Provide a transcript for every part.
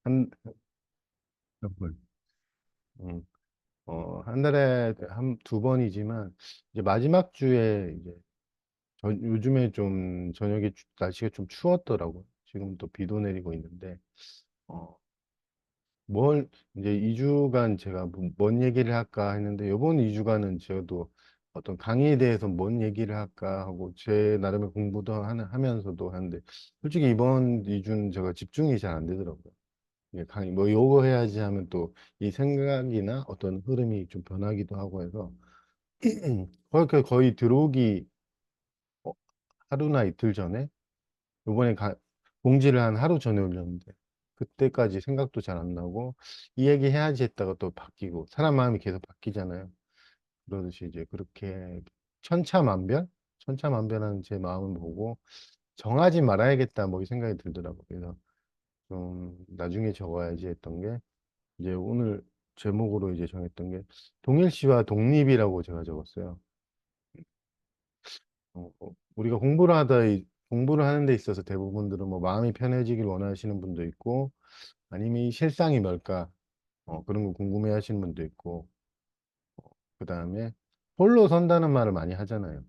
한, 음, 한 달에 한 두 번이지만, 이제 마지막 주에 이제 요즘에 좀 저녁에 날씨가 좀 추웠더라고요. 지금 또 비도 내리고 있는데, 어, 뭘, 이제 2주간 제가 뭔 얘기를 할까 했는데, 이번 2주간은 저도 어떤 강의에 대해서 뭔 얘기를 할까 하고, 제 나름의 공부도 하면서도 하는데, 솔직히 이번 2주는 제가 집중이 잘 안 되더라고요. 이게 강의, 뭐, 요거 해야지 하면 또 이 생각이나 어떤 흐름이 좀 변하기도 하고 해서, 거의 들어오기 어, 하루나 이틀 전에, 요번에 공지를 한 하루 전에 올렸는데, 그때까지 생각도 잘 안 나고, 이 얘기 해야지 했다가 또 바뀌고, 사람 마음이 계속 바뀌잖아요. 그러듯이 이제 그렇게 천차만별? 천차만별한 제 마음을 보고, 정하지 말아야겠다, 뭐 이 생각이 들더라고요. 그래서 좀 나중에 적어야지 했던 게, 이제 오늘 제목으로 이제 정했던 게, 동일시와 독립이라고 제가 적었어요. 우리가 공부를 하는 데 있어서 대부분들은 뭐 마음이 편해지길 원하시는 분도 있고, 아니면 이 실상이 뭘까? 그런 거 궁금해 하시는 분도 있고, 그 다음에 홀로 선다는 말을 많이 하잖아요.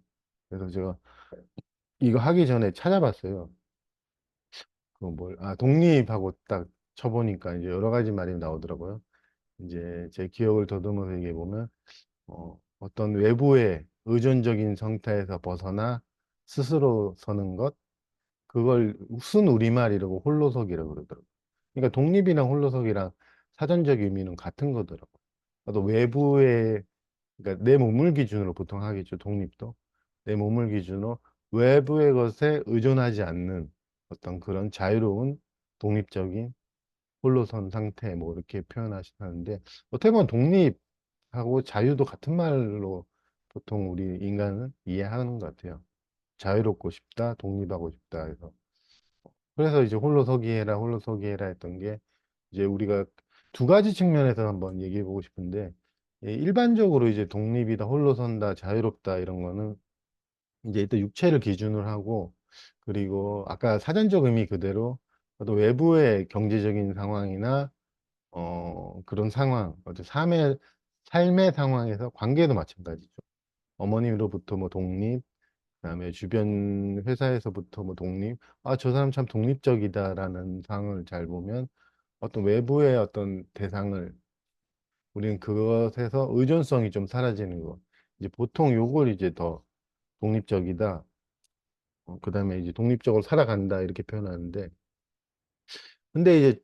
그래서 제가 이거 하기 전에 찾아봤어요. 독립하고 딱 쳐보니까 이제 여러 가지 말이 나오더라고요. 이제 제 기억을 더듬어서 얘기해 보면, 어떤 외부의 의존적인 상태에서 벗어나 스스로 서는 것, 그걸 순 우리말이라고 홀로서기라고 그러더라고요. 그러니까 독립이랑 홀로서기랑 사전적 의미는 같은 거더라고요. 또 외부의, 그러니까 내 몸을 기준으로 보통 하겠죠, 독립도. 내 몸을 기준으로 외부의 것에 의존하지 않는 어떤 그런 자유로운 독립적인 홀로선 상태, 뭐 이렇게 표현하시는데, 어떻게 보면 독립하고 자유도 같은 말로 보통 우리 인간은 이해하는 것 같아요. 자유롭고 싶다, 독립하고 싶다 해서. 그래서 이제 홀로서기 해라 했던 게, 이제 우리가 두 가지 측면에서 한번 얘기해 보고 싶은데, 일반적으로 이제 독립이다, 홀로선다, 자유롭다 이런 거는 이제 일단 육체를 기준으로 하고, 그리고 아까 사전적 의미 그대로 또 외부의 경제적인 상황이나 그런 상황, 어떤 삶의 상황에서 관계도 마찬가지죠. 어머님으로부터 뭐 독립, 그다음에 주변 회사에서부터 뭐 독립, 아, 저 사람 참 독립적이다라는 상을 잘 보면 어떤 외부의 어떤 대상을 우리는 그것에서 의존성이 좀 사라지는 거. 이제 보통 요걸 이제 더 독립적이다. 그다음에 이제 독립적으로 살아간다 이렇게 표현하는데, 근데 이제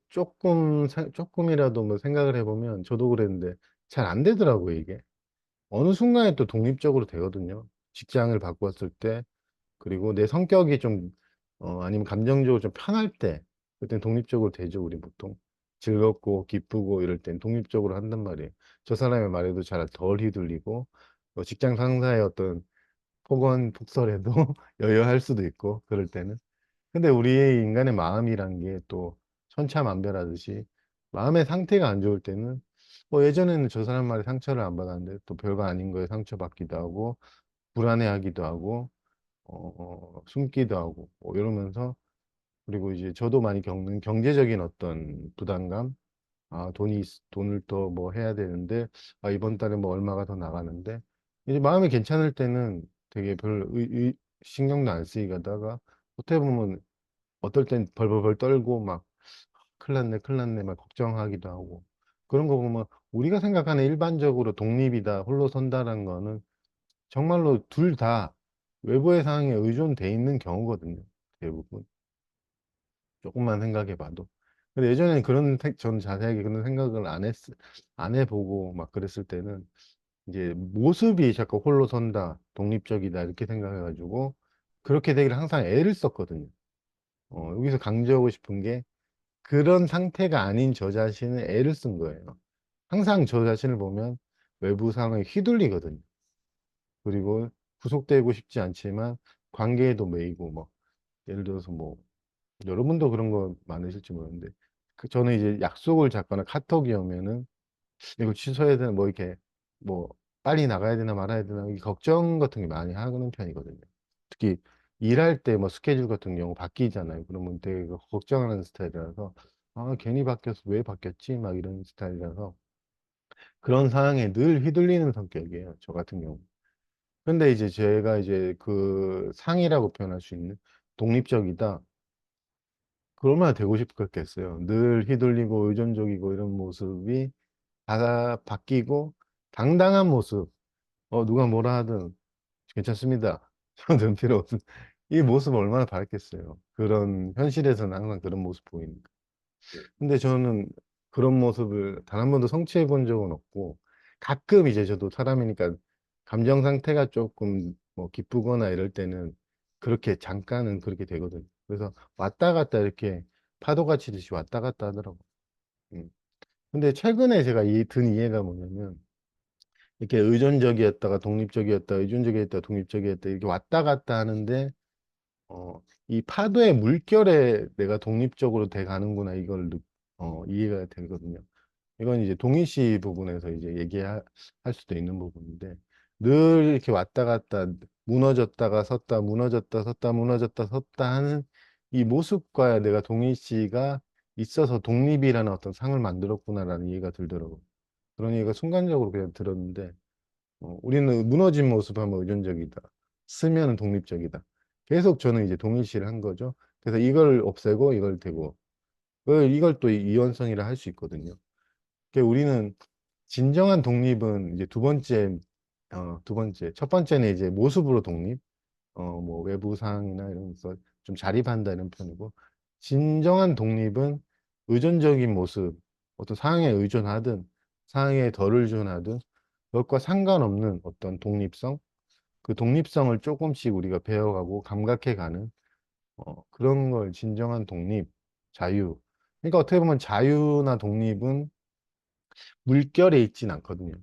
조금이라도 뭐 생각을 해보면 저도 그랬는데 잘 안 되더라고요, 이게. 어느 순간에 또 독립적으로 되거든요. 직장을 바꾸었을 때, 그리고 내 성격이 좀, 아니면 감정적으로 좀 편할 때, 그땐 독립적으로 되죠, 우리 보통. 즐겁고 기쁘고 이럴 땐 독립적으로 한단 말이에요. 저 사람의 말에도 잘 덜 휘둘리고, 직장 상사의 어떤 폭설에도 여여할 수도 있고, 그럴 때는. 근데 우리의 인간의 마음이란 게 또 천차만별하듯이, 마음의 상태가 안 좋을 때는, 예전에는 저 사람 말에 상처를 안 받았는데 또 별거 아닌 거에 상처받기도 하고, 불안해하기도 하고, 숨기도 하고, 뭐 이러면서, 그리고 이제 저도 많이 겪는 경제적인 어떤 부담감, 돈을 더 뭐 해야 되는데, 이번 달에 뭐 얼마가 더 나가는데, 이제 마음이 괜찮을 때는 되게 신경도 안 쓰이다가, 어떻게 보면 어떨 땐 벌벌벌 떨고 막 큰일 났네 막 걱정하기도 하고, 그런 거 보면 우리가 생각하는 일반적으로 독립이다 홀로 선다라는 거는 정말로 둘 다 외부의 상황에 의존돼 있는 경우거든요, 대부분. 조금만 생각해 봐도. 근데 예전에는 전 자세하게 그런 생각을 안 해보고 막 그랬을 때는 이제 모습이 자꾸 홀로 선다, 독립적이다 이렇게 생각해가지고 그렇게 되기를 항상 애를 썼거든요. 여기서 강조하고 싶은 게, 그런 상태가 아닌 저 자신은 애를 쓴 거예요. 항상 저 자신을 보면 외부 상황에 휘둘리거든요. 그리고 구속되고 싶지 않지만 관계에도 매이고, 뭐 예를 들어서 뭐 여러분도 그런 거 많으실지 모르는데, 저는 이제 약속을 잡거나 카톡이 오면은 이거 취소해야 되나 뭐 이렇게 뭐 빨리 나가야 되나 말아야 되나 이 걱정 같은 게 많이 하는 편이거든요. 특히 일할 때 뭐 스케줄 같은 경우 바뀌잖아요. 그러면 되게 걱정하는 스타일이라서 아, 괜히 바뀌었어. 왜 바뀌었지? 막 이런 스타일이라서 그런 상황에 늘 휘둘리는 성격이에요. 저 같은 경우. 근데 이제 제가 이제 그 상이라고 표현할 수 있는 독립적이다. 그러면 되고 싶겠어요. 늘 휘둘리고 의존적이고 이런 모습이 다 바뀌고 당당한 모습. 누가 뭐라 하든 괜찮습니다. 저는 필요 없은. 이 모습 얼마나 바랐겠어요. 그런 현실에서는 항상 그런 모습 보이니까. 근데 저는 그런 모습을 단 한 번도 성취해 본 적은 없고, 가끔 이제 저도 사람이니까 감정 상태가 조금 뭐 기쁘거나 이럴 때는 그렇게 잠깐은 그렇게 되거든요. 그래서 왔다 갔다 이렇게 파도가 치듯이 왔다 갔다 하더라고요. 음. 근데 최근에 제가 든 이해가 뭐냐면, 이렇게 의존적이었다가 독립적이었다, 의존적이었다, 독립적이었다, 이렇게 왔다 갔다 하는데, 이 파도의 물결에 내가 독립적으로 돼 가는구나, 이해가 되거든요. 이건 이제 동의시 부분에서 이제 할 수도 있는 부분인데, 늘 이렇게 왔다 갔다, 무너졌다가 섰다, 무너졌다, 섰다, 무너졌다, 섰다 하는 이 모습과 내가 동의시가 있어서 독립이라는 어떤 상을 만들었구나라는 이해가 들더라고요. 그런 이해가 순간적으로 그냥 들었는데, 우리는 무너진 모습하면 의존적이다. 쓰면 독립적이다. 계속 저는 이제 동일시를 한 거죠. 그래서 이걸 없애고 이걸 대고, 이걸 또 이원성이라 할 수 있거든요. 그러니까 우리는 진정한 독립은 이제 두 번째, 첫 번째는 이제 모습으로 독립, 뭐 외부 상황이나 이런 것서 좀 자립한다 이런 편이고, 진정한 독립은 의존적인 모습, 어떤 상황에 의존하든 상황에 덜 의존하든 그것과 상관없는 어떤 독립성, 그 독립성을 조금씩 우리가 배워가고 감각해가는 그런 걸 진정한 독립, 자유. 그러니까 어떻게 보면 자유나 독립은 물결에 있진 않거든요.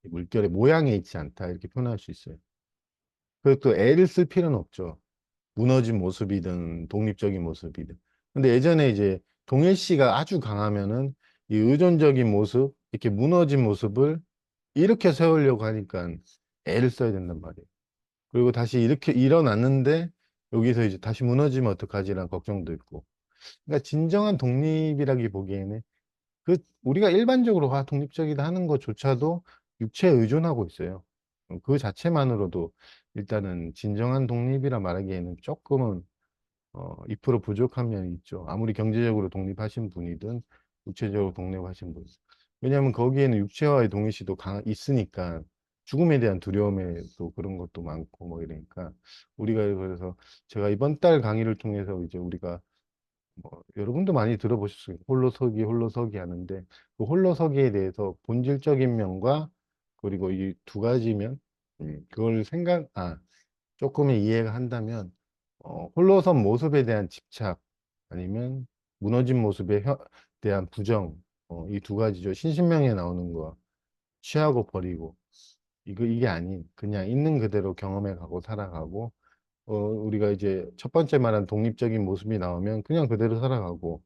물결의 모양에 있지 않다 이렇게 표현할 수 있어요. 그리고 또 애를 쓸 필요는 없죠. 무너진 모습이든 독립적인 모습이든. 근데 예전에 이제 동일시가 아주 강하면은 이 의존적인 모습, 이렇게 무너진 모습을 이렇게 세우려고 하니까 애를 써야 된단 말이에요. 그리고 다시 이렇게 일어났는데 여기서 이제 다시 무너지면 어떡하지라는 걱정도 있고. 그러니까 진정한 독립이라기 보기에는 우리가 일반적으로 독립적이다 하는 것조차도 육체에 의존하고 있어요. 그 자체만으로도 일단은 진정한 독립이라 말하기에는 조금은 2% 부족한 면이 있죠. 아무리 경제적으로 독립하신 분이든 육체적으로 독립하신 분. 왜냐하면 거기에는 육체와의 동일시도 있으니까 죽음에 대한 두려움에도 그런 것도 많고 뭐 이러니까 우리가 그래서 제가 이번 달 강의를 통해서 이제 우리가 여러분도 많이 들어보셨어요. 홀로서기, 홀로서기 하는데 그 홀로서기에 대해서 본질적인 면과 그리고 이 두 가지 면, 그걸 조금의 이해가 한다면 홀로선 모습에 대한 집착 아니면 무너진 모습에 대한 부정, 이 두 가지죠. 신신명에 나오는 거 취하고 버리고 이게 아닌 그냥 있는 그대로 경험해 가고 살아가고 우리가 이제 첫 번째 말한 독립적인 모습이 나오면 그냥 그대로 살아가고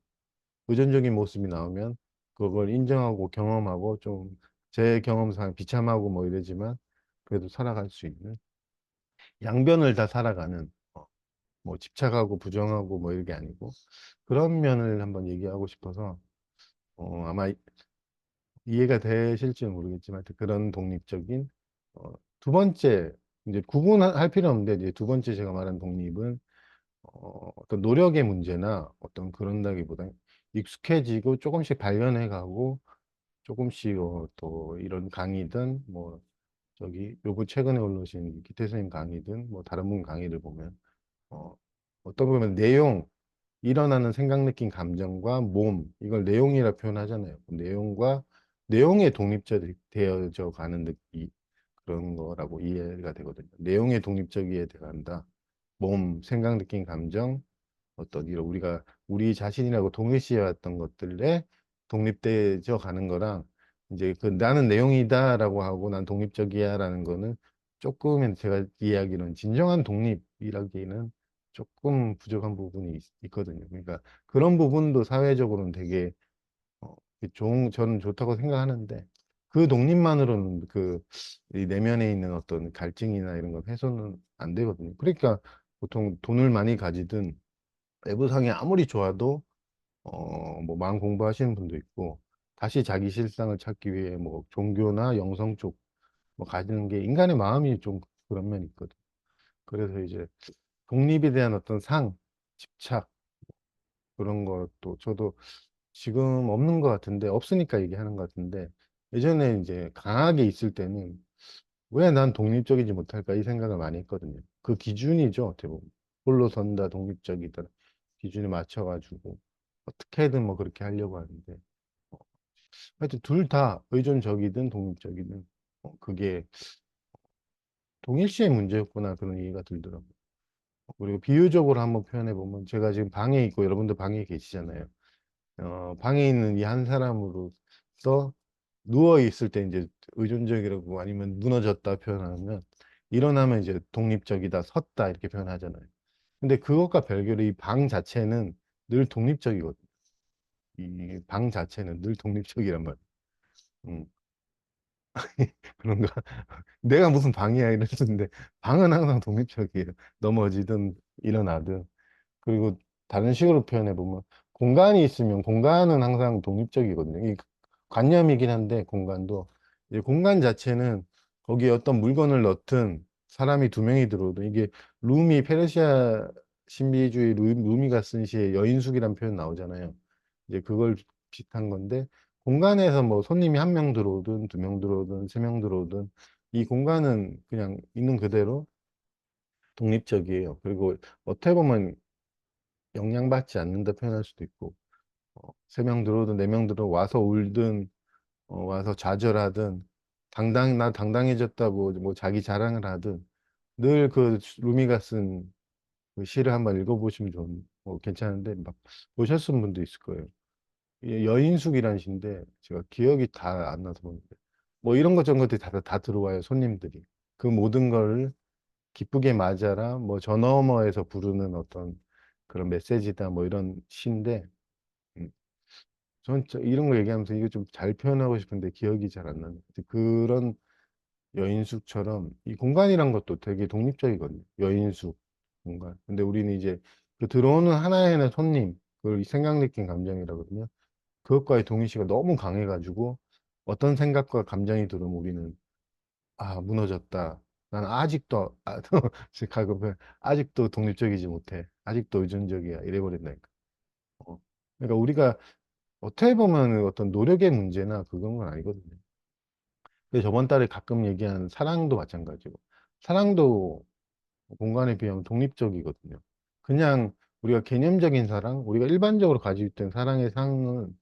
의존적인 모습이 나오면 그걸 인정하고 경험하고 좀 제 경험상 비참하고 뭐 이러지만 그래도 살아갈 수 있는 양변을 다 살아가는 뭐 집착하고 부정하고 뭐 이게 아니고 그런 면을 한번 얘기하고 싶어서 아마 이해가 되실지는 모르겠지만 하여튼 그런 독립적인 어, 두 번째 이제 구분할 필요 없는데 이제 두 번째 제가 말한 독립은 어떤 노력의 문제나 어떤 그런다기보다 익숙해지고 조금씩 발견해 가고 조금씩 또 이런 강의든 뭐 요번 최근에 올라오신 기태 선생님 강의든 뭐 다른 분 강의를 보면 어, 어떤 보면 일어나는 생각, 느낌, 감정과 이걸 내용이라 표현하잖아요. 그 내용과 내용의 독립되어져 가는 그런 거라고 이해가 되거든요. 내용의 독립적이어야 돼간다. 생각, 느낌, 감정, 이런 우리 자신이라고 동일시해왔던 것들에 독립되어져 가는 거랑 이제 그 나는 내용이다라고 하고 난 독립적이야라는 거는 조금 제가 이해하기로는 진정한 독립이라기에는 조금 부족한 부분이 있거든요. 그러니까 그런 부분도 사회적으로는 되게 저는 좋다고 생각하는데 그 독립만으로는 이 내면에 있는 어떤 갈증이나 이런 건 해소는 안 되거든요. 그러니까 보통 돈을 많이 가지든 외부상이 아무리 좋아도 뭐 마음 공부하시는 분도 있고, 다시 자기 실상을 찾기 위해 뭐 종교나 영성 쪽 뭐 가지는 게 인간의 마음이 좀 그런 면이 있거든. 그래서 이제 독립에 대한 어떤 집착, 그런 것도 저도 지금 없는 것 같은데, 없으니까 얘기하는 것 같은데, 예전에 이제 강하게 있을 때는 왜 난 독립적이지 못할까 이 생각을 많이 했거든요. 그 기준이죠, 어떻게 보면. 홀로 선다, 독립적이다. 기준에 맞춰가지고 어떻게든 뭐 그렇게 하려고 하는데, 어, 하여튼 둘 다 의존적이든 독립적이든 그게 동일시의 문제였구나 그런 얘기가 들더라고요. 그리고 비유적으로 한번 표현해 보면 제가 지금 방에 있고 여러분도 방에 계시잖아요. 방에 있는 이 한 사람으로서 누워 있을 때 이제 의존적이라고 아니면 무너졌다 표현하면, 일어나면 이제 독립적이다, 섰다 이렇게 표현하잖아요. 근데 그것과 별개로 이 방 자체는 늘 독립적이거든요. 이 방 자체는 늘 독립적이란 말이에요. 음, 그런가? 내가 무슨 방이야 이랬는데 방은 항상 독립적이에요. 넘어지든 일어나든. 그리고 다른 식으로 표현해 보면 공간이 있으면 공간은 항상 독립적이거든요. 이 관념이긴 한데 공간도 이제 공간 자체는 거기에 어떤 물건을 넣든 사람이 두 명이 들어오든, 이게 루미 페르시아 신비주의 루미가 쓴 시에 여인숙이란 표현 나오잖아요. 이제 그걸 비슷한 건데, 공간에서 뭐 손님이 한 명 들어오든 두 명 들어오든 세 명 들어오든 이 공간은 그냥 있는 그대로 독립적이에요. 그리고 어떻게 보면 영향받지 않는다 표현할 수도 있고, 세 명 들어오든 네 명 들어 와서 울든 와서 좌절하든 나 당당해졌다고 뭐 자기 자랑을 하든, 늘 그 루미가 쓴 그 시를 한번 읽어보시면 괜찮은데, 막 보셨은 분도 있을 거예요. 이 여인숙이라는 시인데 제가 기억이 다 안 나서 보는데 뭐 이런 것 저런 것들이 다 들어와요, 손님들이. 그 모든 걸 기쁘게 맞아라 뭐 저 너머에서 부르는 어떤 그런 메시지다 뭐 이런 시인데, 음, 이런 거 얘기하면서 이거 좀 잘 표현하고 싶은데 기억이 잘 안 나는. 그런 여인숙처럼 이 공간이란 것도 되게 독립적이거든요. 여인숙 공간. 근데 우리는 이제 그 들어오는 하나에는 손님, 그걸 생각 느낀 감정이라거든요. 그것과의 동일시가 너무 강해가지고 어떤 생각과 감정이 들으면 우리는 무너졌다. 나는 아직도 가급에 아직도 독립적이지 못해. 아직도 의존적이야. 이래버린다니까. 어. 그러니까 우리가 어떻게 보면 어떤 노력의 문제나 그건 건 아니거든요. 근데 저번 달에 가끔 얘기하는 사랑도 마찬가지고, 사랑도 공간에 비하면 독립적이거든요. 그냥 우리가 개념적인 사랑, 우리가 일반적으로 가지고 있던 사랑의 상은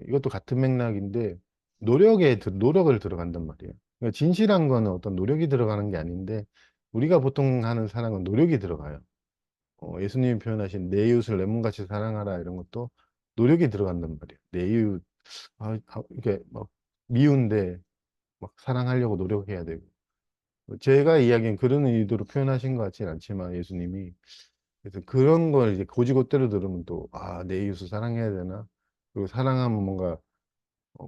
이것도 같은 맥락인데 노력을 들어간단 말이에요. 그러니까 진실한 거는 어떤 노력이 들어가는 게 아닌데, 우리가 보통 하는 사랑은 노력이 들어가요. 예수님이 표현하신 내 이웃을 내 몸같이 사랑하라 이런 것도 노력이 들어간단 말이에요. 내 이웃 이게 막 미운데 막 사랑하려고 노력해야 되고. 제가 이야기한 그런 의도로 표현하신 것 같지는 않지만 예수님이, 그래서 그런 걸 이제 고지고대로 들으면 또 내 이웃을 사랑해야 되나, 그리고 사랑하면 뭔가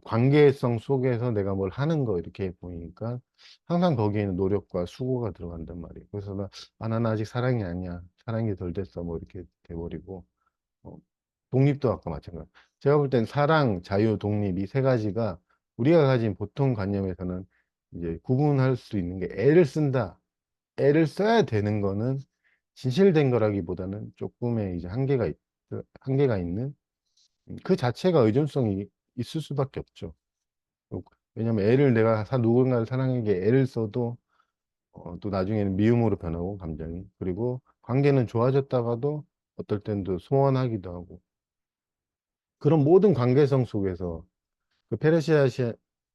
관계성 속에서 내가 뭘 하는 거 이렇게 보이니까 항상 거기에는 노력과 수고가 들어간단 말이에요. 그래서 나는 아직 사랑이 아니야, 사랑이 덜 됐어 뭐 이렇게 돼버리고. 어, 독립도 아까 마찬가지. 제가 볼 땐 사랑, 자유, 독립 이 세 가지가 우리가 가진 보통 관념에서는 이제 구분할 수 있는 게, 애를 쓴다. 애를 써야 되는 거는 진실된 거라기보다는 조금의 이제 한계가 있는, 그 자체가 의존성이 있을 수밖에 없죠. 왜냐면 애를 내가 누군가를 사랑하게 애를 써도 또 나중에는 미움으로 변하고 감정이, 그리고 관계는 좋아졌다가도 어떨 땐 또 소원하기도 하고, 그런 모든 관계성 속에서 그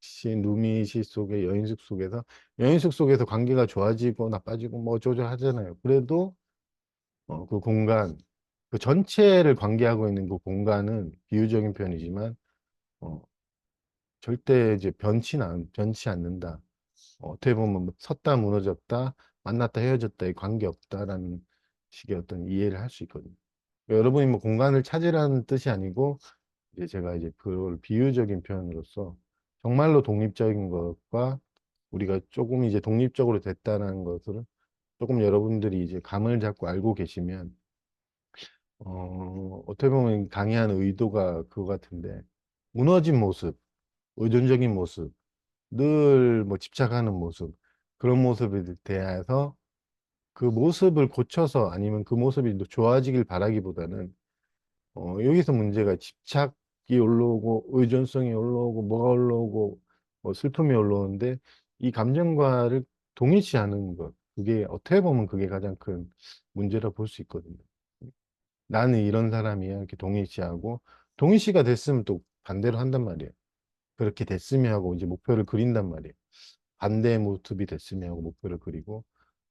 시인 루미 시 속의 여인숙 속에서 관계가 좋아지고 나빠지고 뭐 어쩌고 하잖아요. 그래도 그 공간, 그 전체를 관계하고 있는 그 공간은 비유적인 표현이지만 어, 절대 이제 변치 않는다. 어떻게 보면 뭐 섰다 무너졌다, 만났다 헤어졌다, 이 관계 없다라는 식의 어떤 이해를 할 수 있거든요. 여러분이 뭐 공간을 찾으라는 뜻이 아니고, 이제 제가 이제 그걸 비유적인 표현으로서 정말로 독립적인 것과 우리가 조금 이제 독립적으로 됐다는 것을 조금 여러분들이 이제 감을 잡고 알고 계시면 어떻게 보면 강의한 의도가 그거 같은데, 무너진 모습, 의존적인 모습, 늘 뭐 집착하는 모습, 그런 모습에 대해서 그 모습을 고쳐서 아니면 그 모습이 더 좋아지길 바라기보다는 여기서 문제가 집착이 올라오고 의존성이 올라오고 뭐가 올라오고 뭐 슬픔이 올라오는데 이 감정과를 동일시하는 것 그게 어떻게 보면 그게 가장 큰 문제라 볼 수 있거든요. 나는 이런 사람이야 이렇게 동일시하고 동일시가 됐으면 또 반대로 한단 말이에요. 그렇게 됐으면 하고 이제 목표를 그린단 말이에요. 반대의 모습이 됐으면 하고 목표를 그리고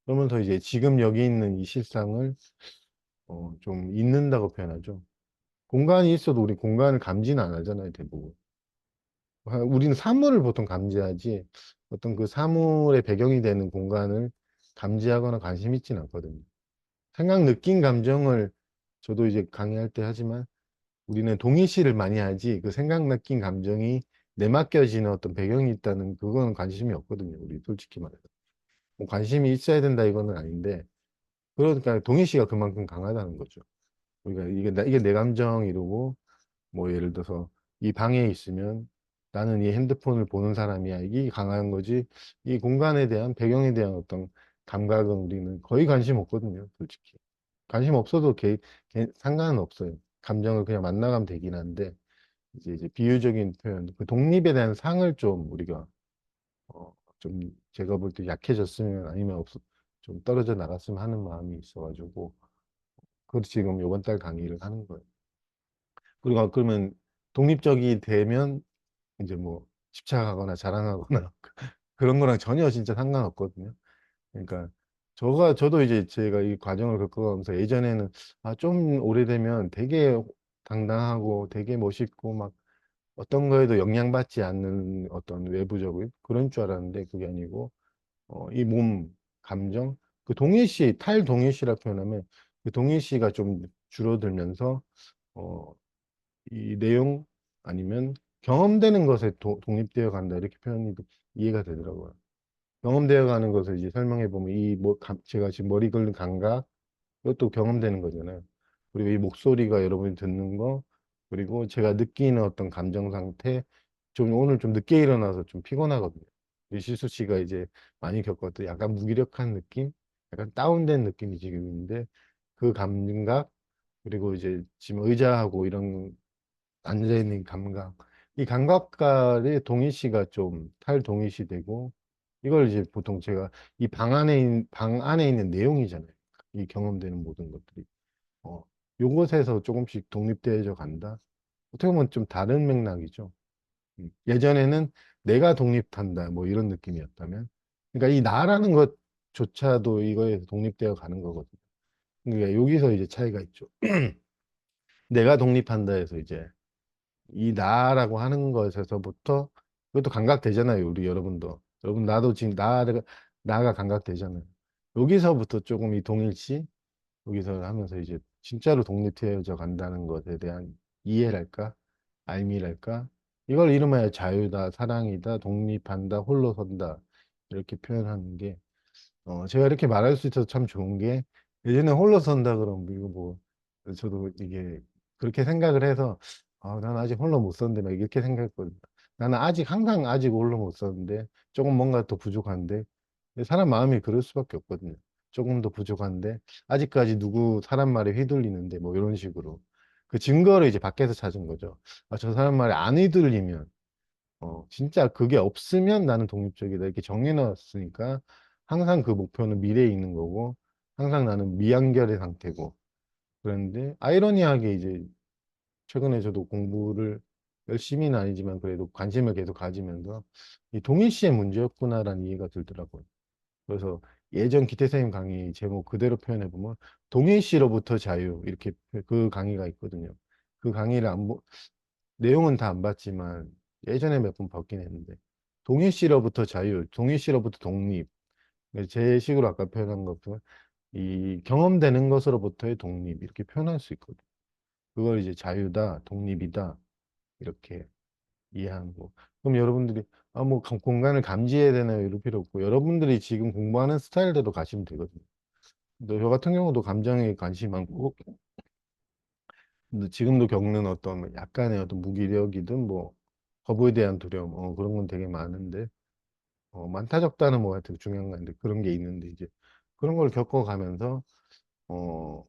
그러면서 이제 지금 여기 있는 이 실상을 좀 잊는다고 표현하죠. 공간이 있어도 우리 공간을 감지는 안 하잖아요, 대부분. 우리는 사물을 보통 감지하지 어떤 그 사물의 배경이 되는 공간을 감지하거나 관심 있지는 않거든요. 생각, 느낀 감정을 저도 이제 강의할 때 하지만 우리는 동일시를 많이 하지 그 생각, 느낀 감정이 내맡겨지는 어떤 배경이 있다는 그거는 관심이 없거든요. 우리 솔직히 말해서. 뭐 관심이 있어야 된다 이거는 아닌데 그러니까 동일시가 그만큼 강하다는 거죠. 우리가 이게 내 감정이고 뭐 예를 들어서 이 방에 있으면 나는 이 핸드폰을 보는 사람이야. 이게 강한 거지. 이 공간에 대한 배경에 대한 어떤 감각은 우리는 거의 관심 없거든요. 솔직히. 관심 없어도 상관은 없어요. 감정을 그냥 만나가면 되긴 한데 이제 비유적인 표현, 그 독립에 대한 상을 좀 우리가 좀 제가 볼 때 약해졌으면 아니면 좀 떨어져 나갔으면 하는 마음이 있어가지고 그래서 지금 이번 달 강의를 하는 거예요. 그리고 그러면 독립적이 되면 이제 뭐 집착하거나 자랑하거나 그런 거랑 전혀 진짜 상관없거든요. 그러니까 저도 이제 제가 이 과정을 겪어가면서 예전에는 좀 오래되면 되게 당당하고 되게 멋있고 막 어떤 거에도 영향받지 않는 어떤 외부적인 그런 줄 알았는데 그게 아니고 이 몸, 감정, 그 동일시, 탈동일시라 표현하면 그 동일시가 좀 줄어들면서 어, 이 내용 아니면 경험되는 것에 독립되어 간다 이렇게 표현이 이해가 되더라고요. 경험되어 가는 것을 이제 설명해 보면 제가 지금 머리 긁는 감각 이것도 경험되는 거잖아요. 그리고 이 목소리가 여러분이 듣는 거 그리고 제가 느끼는 어떤 감정 상태 좀 오늘 좀 늦게 일어나서 좀 피곤하거든요. 이시수 씨가 이제 많이 겪었던 약간 무기력한 느낌, 약간 다운된 느낌이 지금 있는데 그 감각 그리고 이제 지금 의자하고 이런 앉아있는 감각. 이 감각과의 동일시가 좀 탈동일시 되고, 이걸 이제 보통 제가 방 안에 있는 내용이잖아요. 이 경험되는 모든 것들이. 어, 요것에서 조금씩 독립되어져 간다. 어떻게 보면 좀 다른 맥락이죠. 예전에는 내가 독립한다, 뭐 이런 느낌이었다면. 그러니까 이 나라는 것조차도 이거에서 독립되어 가는 거거든요. 그러니까 여기서 이제 차이가 있죠. 내가 독립한다 해서 이제 이 나라고 하는 것에서부터 그것도 감각되잖아요. 우리 여러분도. 여러분 나도 지금 나가 감각되잖아요. 여기서부터 조금 이 동일시 여기서 하면서 이제 진짜로 독립되어져 간다는 것에 대한 이해랄까? 알미랄까? 이걸 이름하여 자유다, 사랑이다, 독립한다, 홀로 선다. 이렇게 표현하는 게 제가 이렇게 말할 수 있어서 참 좋은 게 예전에 홀로 선다 그러면 이거 뭐 저도 이게 그렇게 생각을 해서 나는 아직 홀로 못 섰는데 막 이렇게 생각했거든요. 나는 항상 아직 홀로 못 섰는데 조금 뭔가 더 부족한데 사람 마음이 그럴 수밖에 없거든요. 조금 더 부족한데 아직까지 누구 사람 말에 휘둘리는데 뭐 이런 식으로 그 증거를 이제 밖에서 찾은 거죠. 저 사람 말에 안 휘둘리면 진짜 그게 없으면 나는 독립적이다. 이렇게 정해놨으니까 항상 그 목표는 미래에 있는 거고, 항상 나는 미완결의 상태고. 그런데 아이러니하게 이제 최근에 저도 공부를 열심히는 아니지만 그래도 관심을 계속 가지면서 이 동일시의 문제였구나라는 이해가 들더라고요. 그래서 예전 기태선생님 강의 제목 그대로 표현해 보면 동일시로부터 자유 이렇게 그 강의가 있거든요. 그 강의를 내용은 다 안 봤지만 예전에 몇 번 봤긴 했는데 동일시로부터 자유, 동일시로부터 독립. 제 식으로 아까 표현한 것도 이 경험되는 것으로부터의 독립 이렇게 표현할 수 있거든요. 그걸 이제 자유다, 독립이다 이렇게 이해하는 거. 그럼 여러분들이 뭐 공간을 감지해야 되나요? 이럴 필요 없고 여러분들이 지금 공부하는 스타일대로 가시면 되거든요. 저 같은 경우도 감정에 관심이 많고 근데 지금도 겪는 어떤 약간의 어떤 무기력이든 뭐 거부에 대한 두려움, 그런 건 되게 많은데, 많다 적다는 뭐 하여튼 중요한 건데 그런 게 있는데 이제 그런 걸 겪어가면서 어,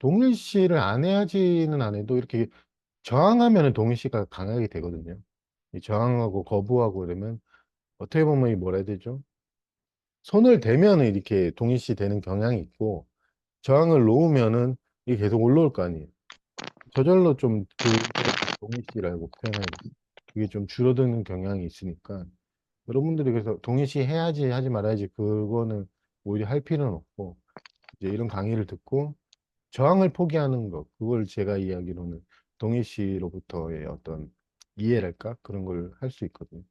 동일시를 안 해야지는 안 해도 이렇게 저항하면은 동일시가 강하게 되거든요. 이 저항하고 거부하고 이러면 어떻게 보면 이 뭐라 해야 되죠? 손을 대면은 이렇게 동일시 되는 경향이 있고 저항을 놓으면은 이게 계속 올라올 거 아니에요. 저절로 좀 그걸 동일시라고 표현하지. 그게 좀 줄어드는 경향이 있으니까 여러분들이 그래서 동일시 해야지 하지 말아야지 그거는 오히려 할 필요는 없고 이제 이런 강의를 듣고 저항을 포기하는 것 그걸 제가 이야기로는 동일시로부터의 어떤 이해랄까 그런 걸 할 수 있거든요.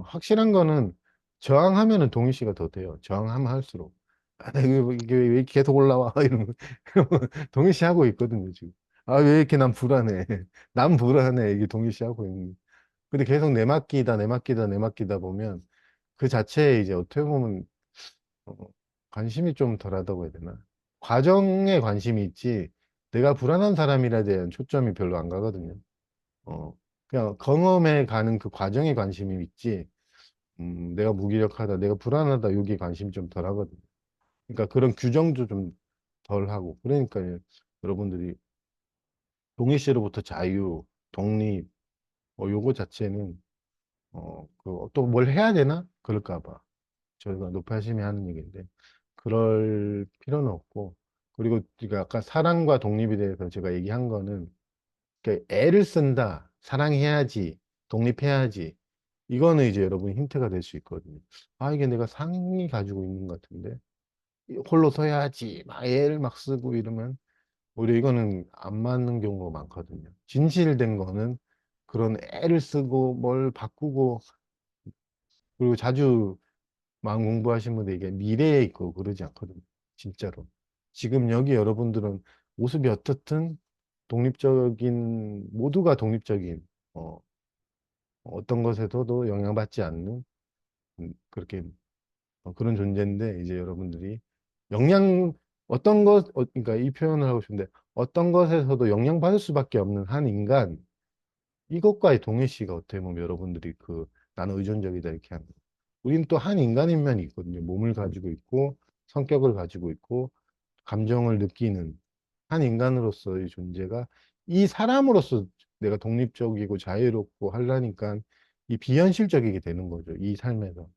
확실한 거는 저항하면은 동일시가 더 돼요. 저항하면 할수록 이게 왜 이렇게 계속 올라와 이러면 동일시 하고 있거든요 지금. 아 왜 이렇게 난 불안해? 난 불안해 이게 동일시 하고 있는. 근데 계속 내맡기다 내맡기다 내맡기다 보면 그 자체에 이제 어떻게 보면 어, 관심이 좀 덜하다고 해야 되나? 과정에 관심이 있지, 내가 불안한 사람이라 대한 초점이 별로 안 가거든요. 그냥 경험에 가는 그 과정에 관심이 있지, 내가 무기력하다, 내가 불안하다, 여기에 관심이 좀 덜하거든요. 그러니까 그런 규정도 좀 덜하고, 그러니까 여러분들이 동일시로부터 자유, 독립, 요거 자체는, 또 뭘 해야 되나? 그럴까 봐. 저희가 높아심이 하는 얘기인데 그럴 필요는 없고 그리고 제가 아까 사랑과 독립에 대해서 제가 얘기한 거는 애를 쓴다 사랑해야지 독립해야지 이거는 이제 여러분 힌트가 될 수 있거든요. 아 이게 내가 상이 가지고 있는 것 같은데 홀로 서야지 막 애를 막 쓰고 이러면 오히려 이거는 안 맞는 경우가 많거든요. 진실된 거는 그런 애를 쓰고 뭘 바꾸고 그리고 자주 마음 공부하신 분들 이게 미래에 있고 그러지 않거든요. 진짜로. 지금 여기 여러분들은 모습이 어떻든 독립적인, 모두가 독립적인, 어, 어떤 것에서도 영향받지 않는, 그렇게, 그런 존재인데, 이제 여러분들이 영향, 어떤 것, 그러니까 이 표현을 하고 싶은데, 어떤 것에서도 영향받을 수밖에 없는 한 인간, 이것과의 동일시가 어떻게 보면 여러분들이 나는 의존적이다 이렇게 하는 거예요. 우리는 또 한 인간인 면이 있거든요. 몸을 가지고 있고 성격을 가지고 있고 감정을 느끼는 한 인간으로서의 존재가 이 사람으로서 내가 독립적이고 자유롭고 하려니까 이 비현실적이게 되는 거죠. 이 삶에서.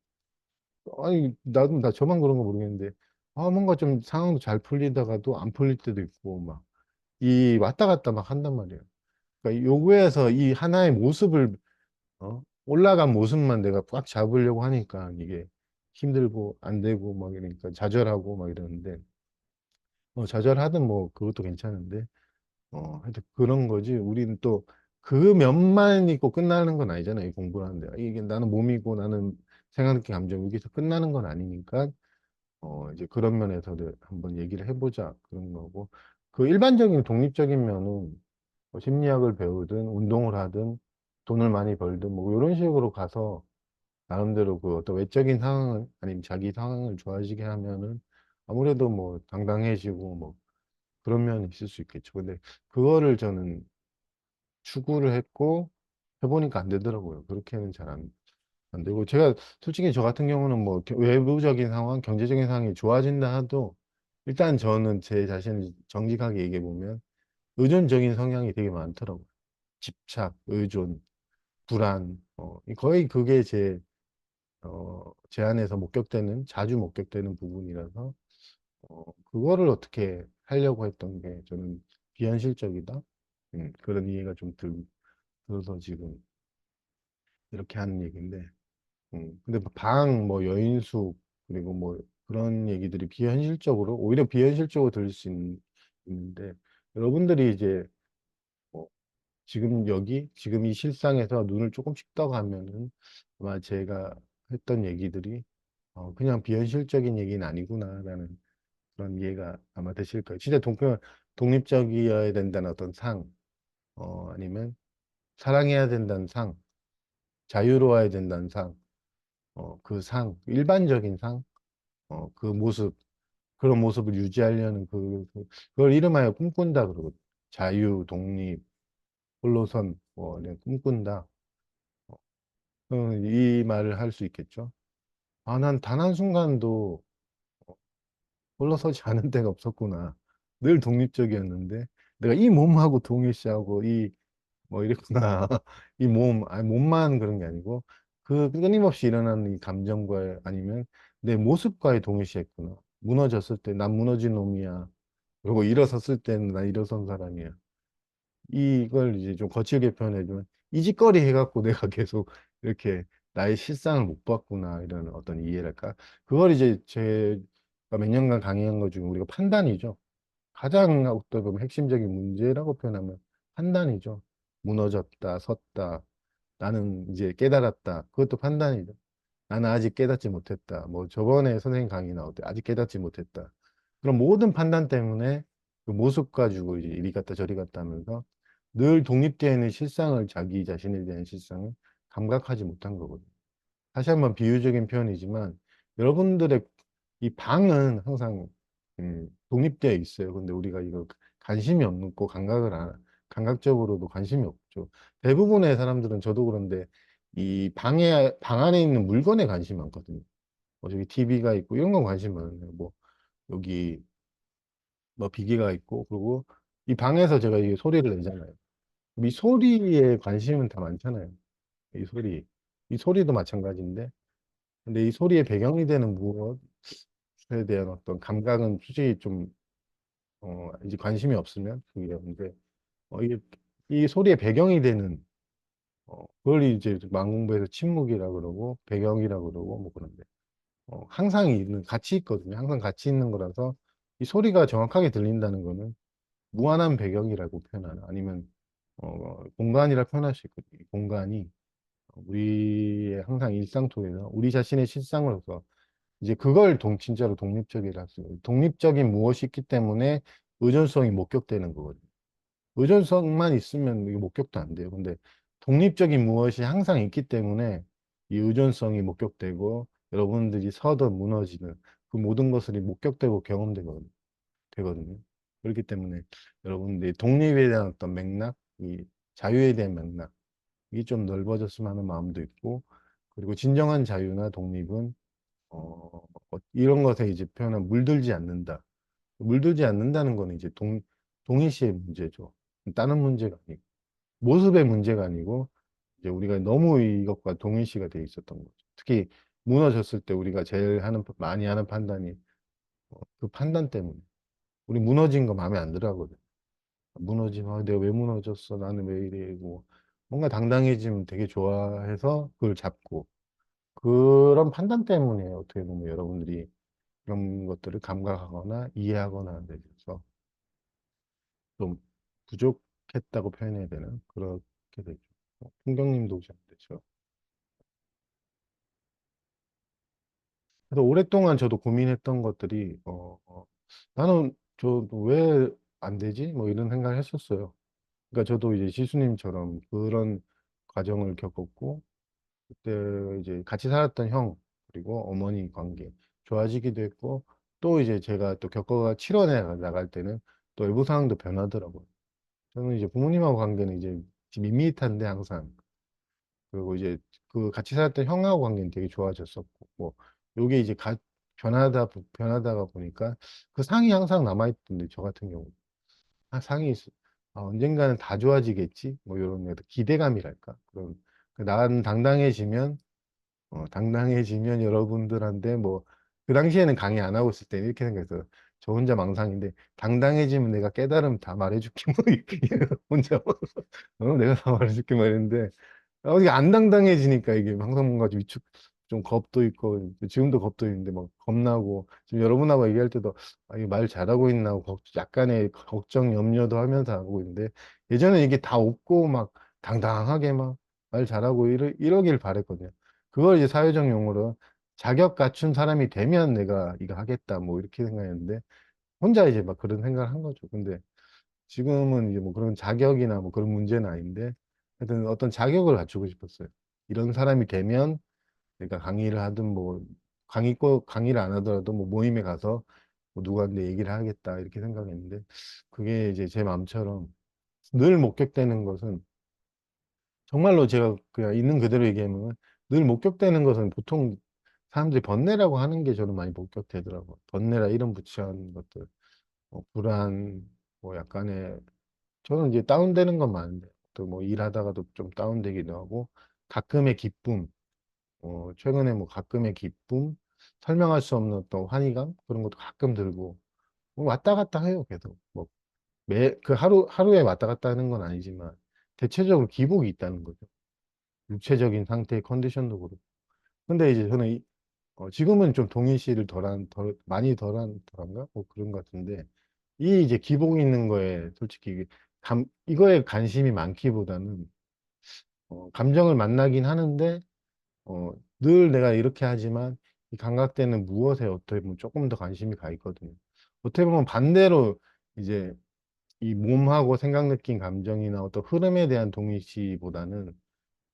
아니 나도 나 저만 그런 거 모르겠는데 뭔가 좀 상황도 잘 풀리다가도 안 풀릴 때도 있고 막 이 왔다 갔다 막 한단 말이에요. 그러니까 요구에서 이 하나의 모습을 올라간 모습만 내가 꽉 잡으려고 하니까 이게 힘들고 안 되고 막 이러니까 좌절하고 막 이러는데 좌절하든 뭐 그것도 괜찮은데 하여튼 그런 거지 우리는 또 그 면만 있고 끝나는 건 아니잖아요 이 공부를 하는데 이게 나는 몸이고 나는 생각 느낌 감정 여기서 끝나는 건 아니니까 이제 그런 면에서도 한번 얘기를 해보자 그런 거고 그 일반적인 독립적인 면은 뭐 심리학을 배우든 운동을 하든 돈을 많이 벌든 뭐 이런 식으로 가서 나름대로 그 어떤 외적인 상황을 아니면 자기 상황을 좋아지게 하면은 아무래도 뭐 당당해지고 뭐 그런 면이 있을 수 있겠죠. 근데 그거를 저는 추구를 했고 해보니까 안 되더라고요. 그렇게는 잘 안 되고 제가 솔직히 저 같은 경우는 뭐 외부적인 상황, 경제적인 상황이 좋아진다 하도 일단 저는 제 자신을 정직하게 얘기해 보면 의존적인 성향이 되게 많더라고요. 집착, 의존, 불안, 거의 그게 제 안에서 목격되는, 자주 목격되는 부분이라서, 그거를 어떻게 하려고 했던 게 저는 비현실적이다. 그런 이해가 좀 들어서 지금 이렇게 하는 얘기인데, 근데 뭐 뭐 여인숙, 그리고 뭐 그런 얘기들이 비현실적으로, 오히려 비현실적으로 들릴 수 있는데, 여러분들이 이제 뭐 지금 이 실상에서 눈을 조금씩 떠가면은 아마 제가 했던 얘기들이 그냥 비현실적인 얘기는 아니구나라는 그런 이해가 아마 되실 거예요. 진짜 독립적이어야 된다는 어떤 아니면 사랑해야 된다는 자유로워야 된다는 그 일반적인 그 모습, 그런 모습을 유지하려는 그걸 이름하여 꿈꾼다 그러거든요. 자유, 독립, 홀로선 뭐 이런 꿈꾼다. 이 말을 할 수 있겠죠. 아, 난 단 한순간도 홀로서지 않은 때가 없었구나. 늘 독립적이었는데 내가 이 몸하고 동일시하고 이 뭐 이랬구나. 이 몸, 아니 몸만 그런 게 아니고 그 끊임없이 일어나는 이 감정과 아니면 내 모습과의 동일시했구나. 무너졌을 때 난 무너진 놈이야. 그리고 일어섰을 때는 난 일어선 사람이야. 이걸 이제 좀 거칠게 표현해주면 이 짓거리 해갖고 내가 계속 이렇게 나의 실상을 못 봤구나 이런 어떤 이해랄까. 그걸 이제 제가 몇 년간 강의한 것 중에 우리가 판단이죠. 가장 어떻게 보면 핵심적인 문제라고 표현하면 판단이죠. 무너졌다, 섰다. 나는 이제 깨달았다. 그것도 판단이죠. 나는 아직 깨닫지 못했다. 뭐 저번에 선생님 강의 나올 때 아직 깨닫지 못했다. 그런 모든 판단 때문에 그 모습 가지고 이제 이리 갔다 저리 갔다 하면서 늘 독립되어 있는 실상을 자기 자신에 대한 실상을 감각하지 못한 거거든요. 다시 한번 비유적인 표현이지만 여러분들의 이 방은 항상 독립되어 있어요. 근데 우리가 이거 관심이 없고 감각적으로도 관심이 없죠. 대부분의 사람들은 저도 그런데 이 방 안에 있는 물건에 관심이 많거든요. 뭐 저기 TV가 있고 이런 건 관심 많은데 뭐 여기 뭐 기계가 있고 그리고 이 방에서 제가 이 소리를 내잖아요. 이 소리에 관심은 다 많잖아요. 이 소리. 이 소리도 마찬가지인데 근데 이 소리의 배경이 되는 무엇에 대한 어떤 감각은 솔직히 좀, 이제 관심이 없으면 그게 없는데, 이게, 이 소리의 배경이 되는, 그걸 이제 망공부에서 침묵이라 그러고, 배경이라 그러고, 뭐 그런데, 항상 있는, 같이 있거든요. 항상 같이 있는 거라서, 이 소리가 정확하게 들린다는 거는 무한한 배경이라고 표현하나, 아니면, 공간이라 표현할 수 있거든요. 이 공간이 우리의 항상 일상 속에서 우리 자신의 실상으로서 이제 그걸 진짜로 독립적이라 할 수, 독립적인 무엇이 있기 때문에 의존성이 목격되는 거거든요. 의존성만 있으면 이게 목격도 안 돼요. 근데 독립적인 무엇이 항상 있기 때문에 이 의존성이 목격되고 여러분들이 서든 무너지는 그 모든 것들이 목격되고 경험되거든요. 되거든요. 그렇기 때문에 여러분들이 독립에 대한 어떤 맥락, 이 자유에 대한 맥락, 이게 좀 넓어졌으면 하는 마음도 있고, 그리고 진정한 자유나 독립은 이런 것에 이제 표현한 물들지 않는다. 물들지 않는다는 거는 이제 동일시의 문제죠. 다른 문제가 아니고, 모습의 문제가 아니고, 이제 우리가 너무 이것과 동일시가 돼 있었던 거죠. 특히 무너졌을 때 우리가 제일 많이 하는 판단이 그 판단 때문에. 우리 무너진 거 마음에 안 들어 하거든. 무너지면, 내가 왜 무너졌어? 나는 왜 이래? 뭐, 뭔가 당당해지면 되게 좋아해서 그걸 잡고, 그런 판단 때문에 어떻게 보면 여러분들이 그런 것들을 감각하거나 이해하거나 하는 데 있어서 좀 부족했다고 표현해야 되나? 그렇게 되죠. 풍경님도 혹시 안 되죠? 그래서 오랫동안 저도 고민했던 것들이, 나는 저도 왜 안 되지? 뭐 이런 생각을 했었어요. 그러니까 저도 이제 지수님처럼 그런 과정을 겪었고, 그때 이제 같이 살았던 형, 그리고 어머니 관계 좋아지기도 했고, 또 이제 제가 또 겪어가 치러내 나갈 때는 또 외부 상황도 변하더라고요. 저는 이제 부모님하고 관계는 이제 밋밋한데 항상 그리고 이제 그 같이 살았던 형하고 관계는 되게 좋아졌었고 뭐 요게 이제 변하다가 보니까 그 상이 항상 남아있던데 저 같은 경우 상이 언젠가는 다 좋아지겠지 뭐 이런 기대감이랄까 그런 나는 당당해지면 여러분들한테 뭐 그 당시에는 강의 안 하고 있을 때 이렇게 생각해서 저 혼자 망상인데 당당해지면 내가 깨달음 다 말해줄게 뭐 이렇게 혼자 내가 다 말해줄게 말했는데 이게 안 당당해지니까 이게 항상 뭔가 좀 좀 겁도 있고 지금도 겁도 있는데 막 겁나고 지금 여러분하고 얘기할 때도 이게 말 잘하고 있나 하고 약간의 걱정 염려도 하면서 하고 있는데 예전에 이게 다 없고 막 당당하게 막 말 잘하고 이러길 바랬거든요. 그걸 이제 사회적 용어로 자격 갖춘 사람이 되면 내가 이거 하겠다 뭐 이렇게 생각했는데 혼자 이제 막 그런 생각을 한 거죠. 근데 지금은 이제 뭐 그런 자격이나 뭐 그런 문제는 아닌데 하여튼 어떤 자격을 갖추고 싶었어요. 이런 사람이 되면 내가 강의를 하든 뭐 강의를 안 하더라도 뭐 모임에 가서 뭐 누구한테 얘기를 하겠다 이렇게 생각했는데 그게 이제 제 마음처럼 늘 목격되는 것은 정말로 제가 그냥 있는 그대로 얘기하면 늘 목격되는 것은 보통 사람들이 번뇌라고 하는 게 저는 많이 목격되더라고요. 번뇌라 이름 붙여한 것들. 불안, 뭐 약간의, 저는 이제 다운되는 건 많은데, 또 뭐 일하다가도 좀 다운되기도 하고, 가끔의 기쁨, 최근에 뭐 가끔의 기쁨, 설명할 수 없는 어떤 환희감? 그런 것도 가끔 들고, 뭐 왔다 갔다 해요, 계속. 뭐, 그 하루에 왔다 갔다 하는 건 아니지만, 대체적으로 기복이 있다는 거죠. 육체적인 상태의 컨디션도 그렇고. 근데 이제 저는 지금은 좀 동일시를 많이 덜한가? 뭐 그런 것 같은데, 이 이제 기복 있는 거에 솔직히 이거에 관심이 많기보다는, 감정을 만나긴 하는데, 늘 내가 이렇게 하지만, 이 감각대는 무엇에 어떻게 보면 조금 더 관심이 가 있거든요. 어떻게 보면 반대로 이제 이 몸하고 생각, 느낀 감정이나 어떤 흐름에 대한 동의시보다는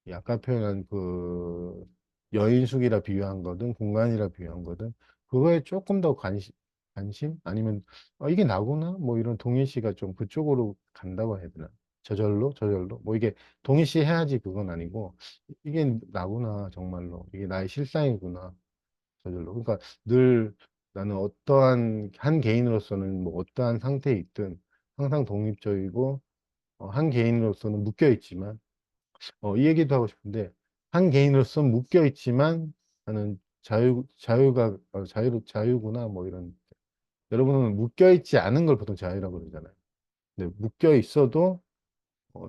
이 아까 표현한 그 여인숙이라 비유한 거든 공간이라 비유한 거든 그거에 조금 더 관심? 아니면 이게 나구나? 뭐 이런 동일시가 좀 그쪽으로 간다고 해야 되나? 저절로? 뭐 이게 동일시 해야지 그건 아니고 이게 나구나 정말로 이게 나의 실상이구나 저절로. 그러니까 늘 나는 어떠한 한 개인으로서는 뭐 어떠한 상태에 있든 항상 독립적이고 한 개인으로서는 묶여 있지만 이 얘기도 하고 싶은데, 한 개인으로서 묶여 있지만, 나는 자유구나, 뭐 이런. 여러분은 묶여 있지 않은 걸 보통 자유라고 그러잖아요. 근데 묶여 있어도,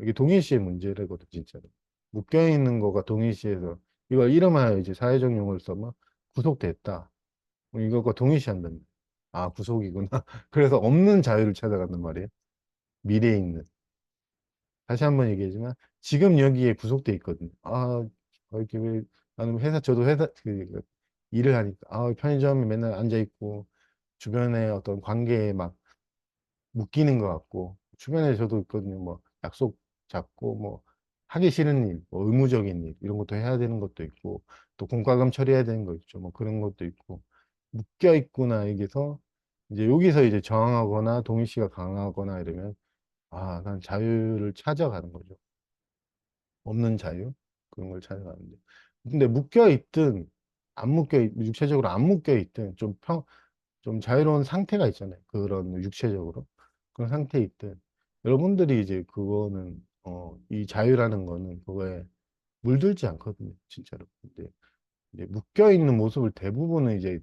이게 동일시의 문제라거든, 진짜로. 묶여 있는 거가 동일시에서, 이걸 이름하여 이제 사회적 용어를 써면, 구속됐다. 이거가 동일시한다는 거예요. 아, 구속이구나. 그래서 없는 자유를 찾아간단 말이에요. 미래에 있는. 다시 한번 얘기하지만 지금 여기에 구속돼 있거든요. 이렇게 왜 나는 저도 회사 일을 하니까 편의점에 맨날 앉아 있고 주변에 어떤 관계에 막 묶이는 것 같고 주변에 저도 있거든요. 뭐 약속 잡고 뭐 하기 싫은 일, 뭐 의무적인 일 이런 것도 해야 되는 것도 있고 또 공과금 처리해야 되는 거 있죠. 뭐 그런 것도 있고 묶여 있구나 여기서 이제 여기서 이제 저항하거나 동의시가 강하거나 이러면 난 자유를 찾아가는 거죠. 없는 자유 그런 걸 찾아가는데 근데 묶여 있든 육체적으로 안 묶여 있든 좀 자유로운 상태가 있잖아요. 그런 육체적으로 그런 상태에 있든 여러분들이 이제 그거는 이 자유라는 거는 그거에 물들지 않거든요. 진짜로. 근데 이제 묶여 있는 모습을 대부분은 이제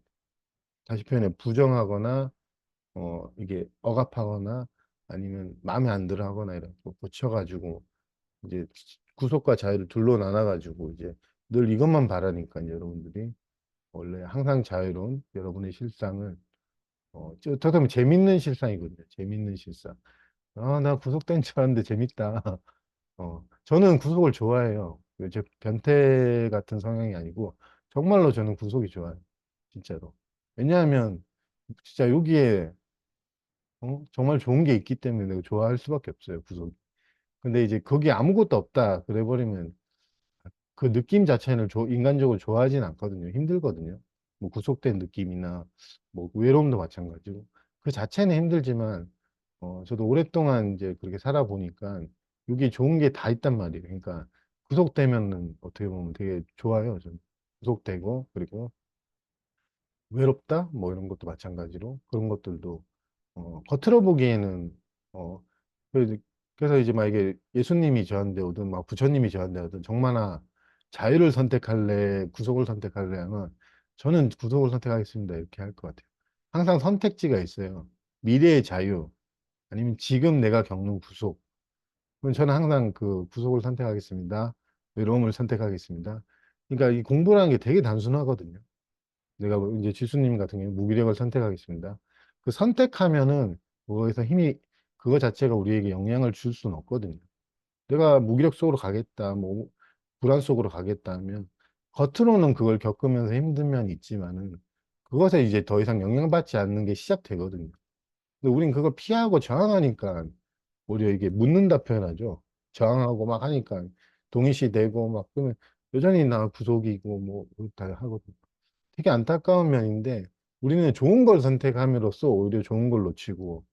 다시 표현해 부정하거나 이게 억압하거나 아니면 마음에 안 들어 하거나 이런 거 고쳐가지고 이제 구속과 자유를 둘로 나눠가지고 이제 늘 이것만 바라니까 여러분들이 원래 항상 자유로운 여러분의 실상을 어떻게 보면 재밌는 실상이거든요. 재밌는 실상. 나 구속된 줄 알았는데 재밌다. 저는 구속을 좋아해요. 제 변태 같은 성향이 아니고 정말로 저는 구속이 좋아요. 진짜로. 왜냐하면 진짜 여기에 정말 좋은 게 있기 때문에 내가 좋아할 수밖에 없어요. 구속. 근데 이제 거기 아무것도 없다. 그래버리면 그 느낌 자체는 인간적으로 좋아하진 않거든요. 힘들거든요. 뭐 구속된 느낌이나 뭐 외로움도 마찬가지고. 그 자체는 힘들지만, 저도 오랫동안 이제 그렇게 살아보니까 이게 좋은 게 다 있단 말이에요. 그러니까 구속되면은 어떻게 보면 되게 좋아요. 저는. 구속되고, 그리고 외롭다? 뭐 이런 것도 마찬가지로 그런 것들도 겉으로 보기에는 어 그래서 그래서 이제 막 이게 예수님이 저한테 오든 막 부처님이 저한테 오든 정말나 자유를 선택할래 구속을 선택할래 하면 저는 구속을 선택하겠습니다 이렇게 할 것 같아요. 항상 선택지가 있어요. 미래의 자유 아니면 지금 내가 겪는 구속. 그럼 저는 항상 그 구속을 선택하겠습니다. 외로움을 선택하겠습니다. 그러니까 이 공부라는 게 되게 단순하거든요. 내가 뭐 이제 지수님 같은 경우 무기력을 선택하겠습니다. 그 선택하면은 그거에서 그거 자체가 우리에게 영향을 줄 수는 없거든요. 내가 무기력 속으로 가겠다, 뭐 불안 속으로 가겠다 하면 겉으로는 그걸 겪으면서 힘든 면이 있지만은 그것에 이제 더 이상 영향받지 않는 게 시작되거든요. 근데 우린 그걸 피하고 저항하니까 오히려 이게 묻는다 표현하죠. 저항하고 막 하니까 동의시 되고 막 그러면 여전히 나 구속이고 뭐 다 하거든요. 되게 안타까운 면인데 우리는 좋은 걸 선택함으로써 오히려 좋은 걸 놓치고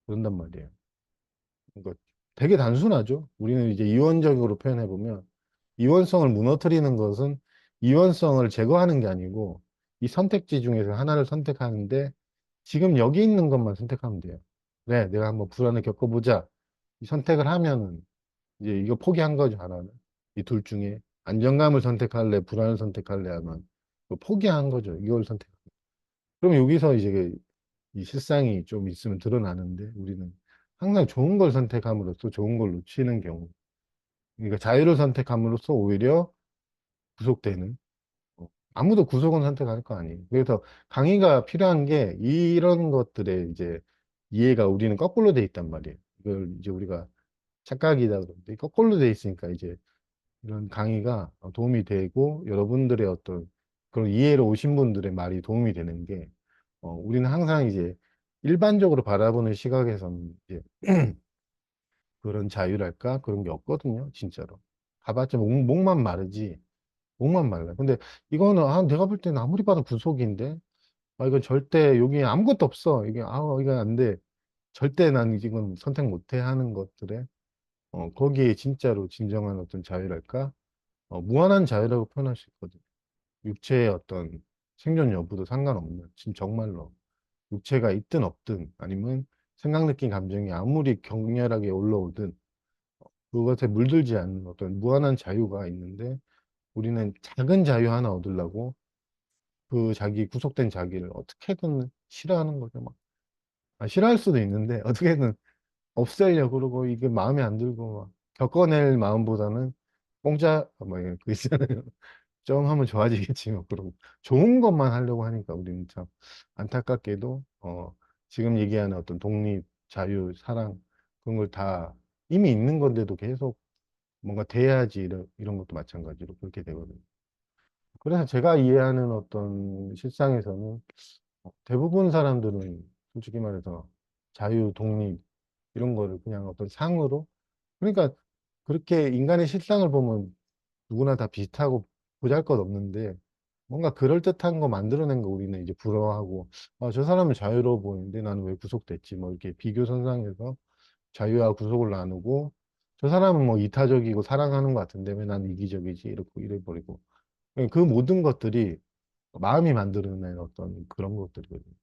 그런단 말이에요. 그러니까 되게 단순하죠. 우리는 이제 이원적으로 표현해 보면 이원성을 무너뜨리는 것은 이원성을 제거하는 게 아니고 이 선택지 중에서 하나를 선택하는데 지금 여기 있는 것만 선택하면 돼요. 그래, 내가 한번 불안을 겪어보자. 이 선택을 하면은 이제 이거 포기한 거죠, 하나는. 이 둘 중에 안정감을 선택할래, 불안을 선택할래 하면 그 포기한 거죠. 이걸 선택. 그럼 여기서 이제 이 실상이 좀 있으면 드러나는데 우리는 항상 좋은 걸 선택함으로써 좋은 걸 놓치는 경우. 그러니까 자유를 선택함으로써 오히려 구속되는. 아무도 구속은 선택할 거 아니에요. 그래서 강의가 필요한 게 이런 것들에 이제 이해가 우리는 거꾸로 돼 있단 말이에요. 이걸 이제 우리가 착각이다 그러는데 거꾸로 돼 있으니까 이제 이런 강의가 도움이 되고 여러분들의 어떤 그런 이해로 오신 분들의 말이 도움이 되는 게 우리는 항상 이제 일반적으로 바라보는 시각에서는 이제 그런 자유랄까 그런 게 없거든요, 진짜로. 가봤자 목만 마르지, 목만 말라. 근데 이거는 내가 볼 때는 아무리 봐도 구속인데, 이건 절대 여기 아무것도 없어. 이게 이거 안 돼. 절대 난 이건 선택 못해 하는 것들에 거기에 진짜로 진정한 어떤 자유랄까, 무한한 자유라고 표현할 수 있거든요. 육체의 어떤 생존 여부도 상관없는, 지금 정말로 육체가 있든 없든 아니면 생각, 느낀 감정이 아무리 격렬하게 올라오든 그것에 물들지 않는 어떤 무한한 자유가 있는데 우리는 작은 자유 하나 얻으려고 그 자기 구속된 자기를 어떻게든 싫어하는 거죠. 막. 싫어할 수도 있는데 어떻게든 없애려고 그러고 이게 마음에 안 들고 막 겪어낼 마음보다는 공짜 그 있잖아요. 좀 하면 좋아지겠지 뭐 그러고 좋은 것만 하려고 하니까 우리는 참 안타깝게도 지금 얘기하는 어떤 독립, 자유, 사랑 그런 걸 다 이미 있는 건데도 계속 뭔가 돼야지 이런 것도 마찬가지로 그렇게 되거든요. 그래서 제가 이해하는 어떤 실상에서는 대부분 사람들은 솔직히 말해서 자유, 독립 이런 거를 그냥 어떤 상으로 그러니까 그렇게 인간의 실상을 보면 누구나 다 비슷하고 보잘것없는데 뭔가 그럴듯한 거 만들어낸 거 우리는 이제 부러워하고 저 사람은 자유로워 보이는데 나는 왜 구속됐지 뭐 이렇게 비교 선상에서 자유와 구속을 나누고 저 사람은 뭐 이타적이고 사랑하는 것 같은데 왜 나는 이기적이지 이렇게 이래버리고 그 모든 것들이 마음이 만들어낸 어떤 그런 것들이거든요.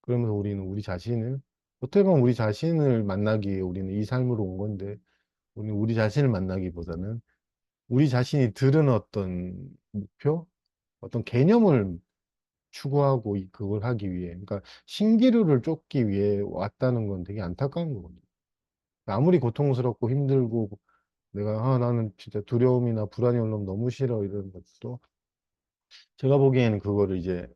그러면서 우리는 우리 자신을 어떻게 보면 우리 자신을 만나기 위해 우리는 이 삶으로 온 건데 우리는 우리 자신을 만나기보다는 우리 자신이 들은 어떤 목표, 어떤 개념을 추구하고 그걸 하기 위해 그러니까 신기루를 쫓기 위해 왔다는 건 되게 안타까운 거거든요. 아무리 고통스럽고 힘들고 내가 나는 진짜 두려움이나 불안이 올라오면 너무 싫어 이런 것도 제가 보기에는 그거를 이제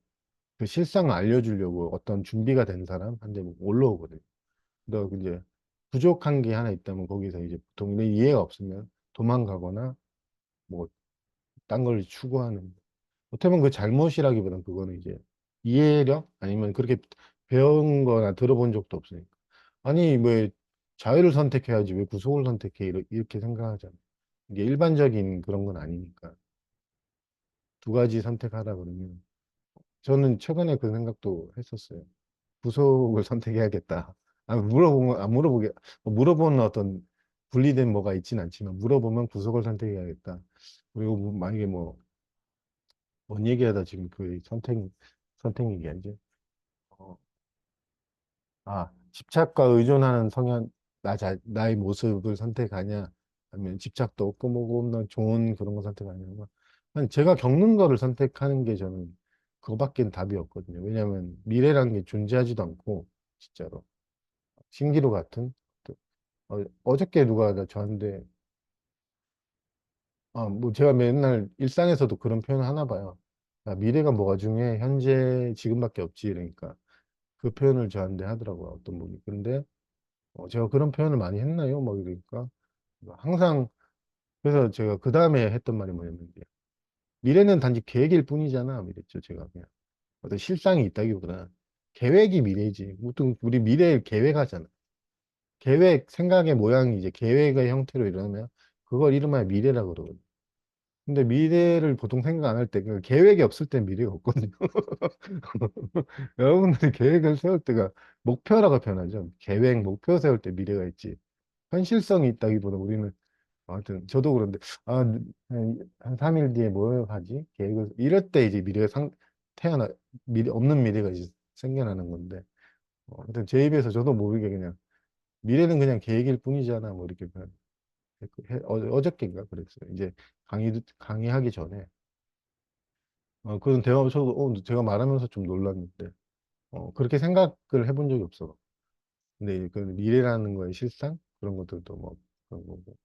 그 실상을 알려주려고 어떤 준비가 된 사람한테 올라오거든요. 근데 이제 부족한 게 하나 있다면 거기서 이제 보통 내 이해가 없으면 도망가거나 뭐 딴 걸 추구하는. 어떻게 보면 그 잘못이라기보다는 그거는 이제 이해력 아니면 그렇게 배운 거나 들어본 적도 없으니까. 아니 왜 자유를 선택해야지 왜 구속을 선택해 이렇게 생각하잖아요. 이게 일반적인 그런 건 아니니까. 두 가지 선택하라 그러면 저는 최근에 그 생각도 했었어요. 구속을 선택해야겠다. 물어보면, 안 물어보게, 물어보는 어떤 분리된 뭐가 있진 않지만, 물어보면 구속을 선택해야겠다. 그리고 만약에 뭔 얘기하다 지금 그 선택 얘기하지? 어, 집착과 의존하는 성향, 나의 모습을 선택하냐? 아니면 집착도 없고 뭐고 없는 좋은 그런 거 선택하냐? 제가 겪는 거를 선택하는 게 저는 그거밖엔 답이 없거든요. 왜냐하면 미래라는 게 존재하지도 않고, 진짜로. 신기루 같은 어저께 누가 저한테 뭐 제가 맨날 일상에서도 그런 표현을 하나 봐요. 미래가 뭐가 중요해? 현재 지금밖에 없지. 그러니까 그 표현을 저한테 하더라고요. 어떤 분이. 그런데 제가 그런 표현을 많이 했나요? 막 이러니까 항상 그래서 제가 그 다음에 했던 말이 뭐였는지 미래는 단지 계획일 뿐이잖아. 이랬죠. 제가 그냥 어떤 실상이 있다기보다 계획이 미래지. 보통 우리 미래를 계획하잖아. 계획, 생각의 모양이 이제 계획의 형태로 일어나면 그걸 이름하여 미래라 그러거든요. 근데 미래를 보통 생각 안 할 때, 그 계획이 없을 때 미래가 없거든요. 여러분들이 계획을 세울 때가 목표라고 표현하죠. 계획, 목표 세울 때 미래가 있지. 현실성이 있다기보다 우리는 아무튼 저도 그런데 아, 한 3일 뒤에 뭘 하지? 계획을 이럴 때 이제 미래가 태어나 미래 없는 미래가 이제 생겨나는 건데 아무튼 제 입에서 저도 모르게 그냥 미래는 그냥 계획일 뿐이잖아 뭐 이렇게 어저께인가 그랬어요. 이제 강의하기 전에 그런 대화 저도 제가 말하면서 좀 놀랐는데 그렇게 생각을 해본 적이 없어. 근데 그 미래라는 거의 실상 그런 것들도 뭐 그런 거고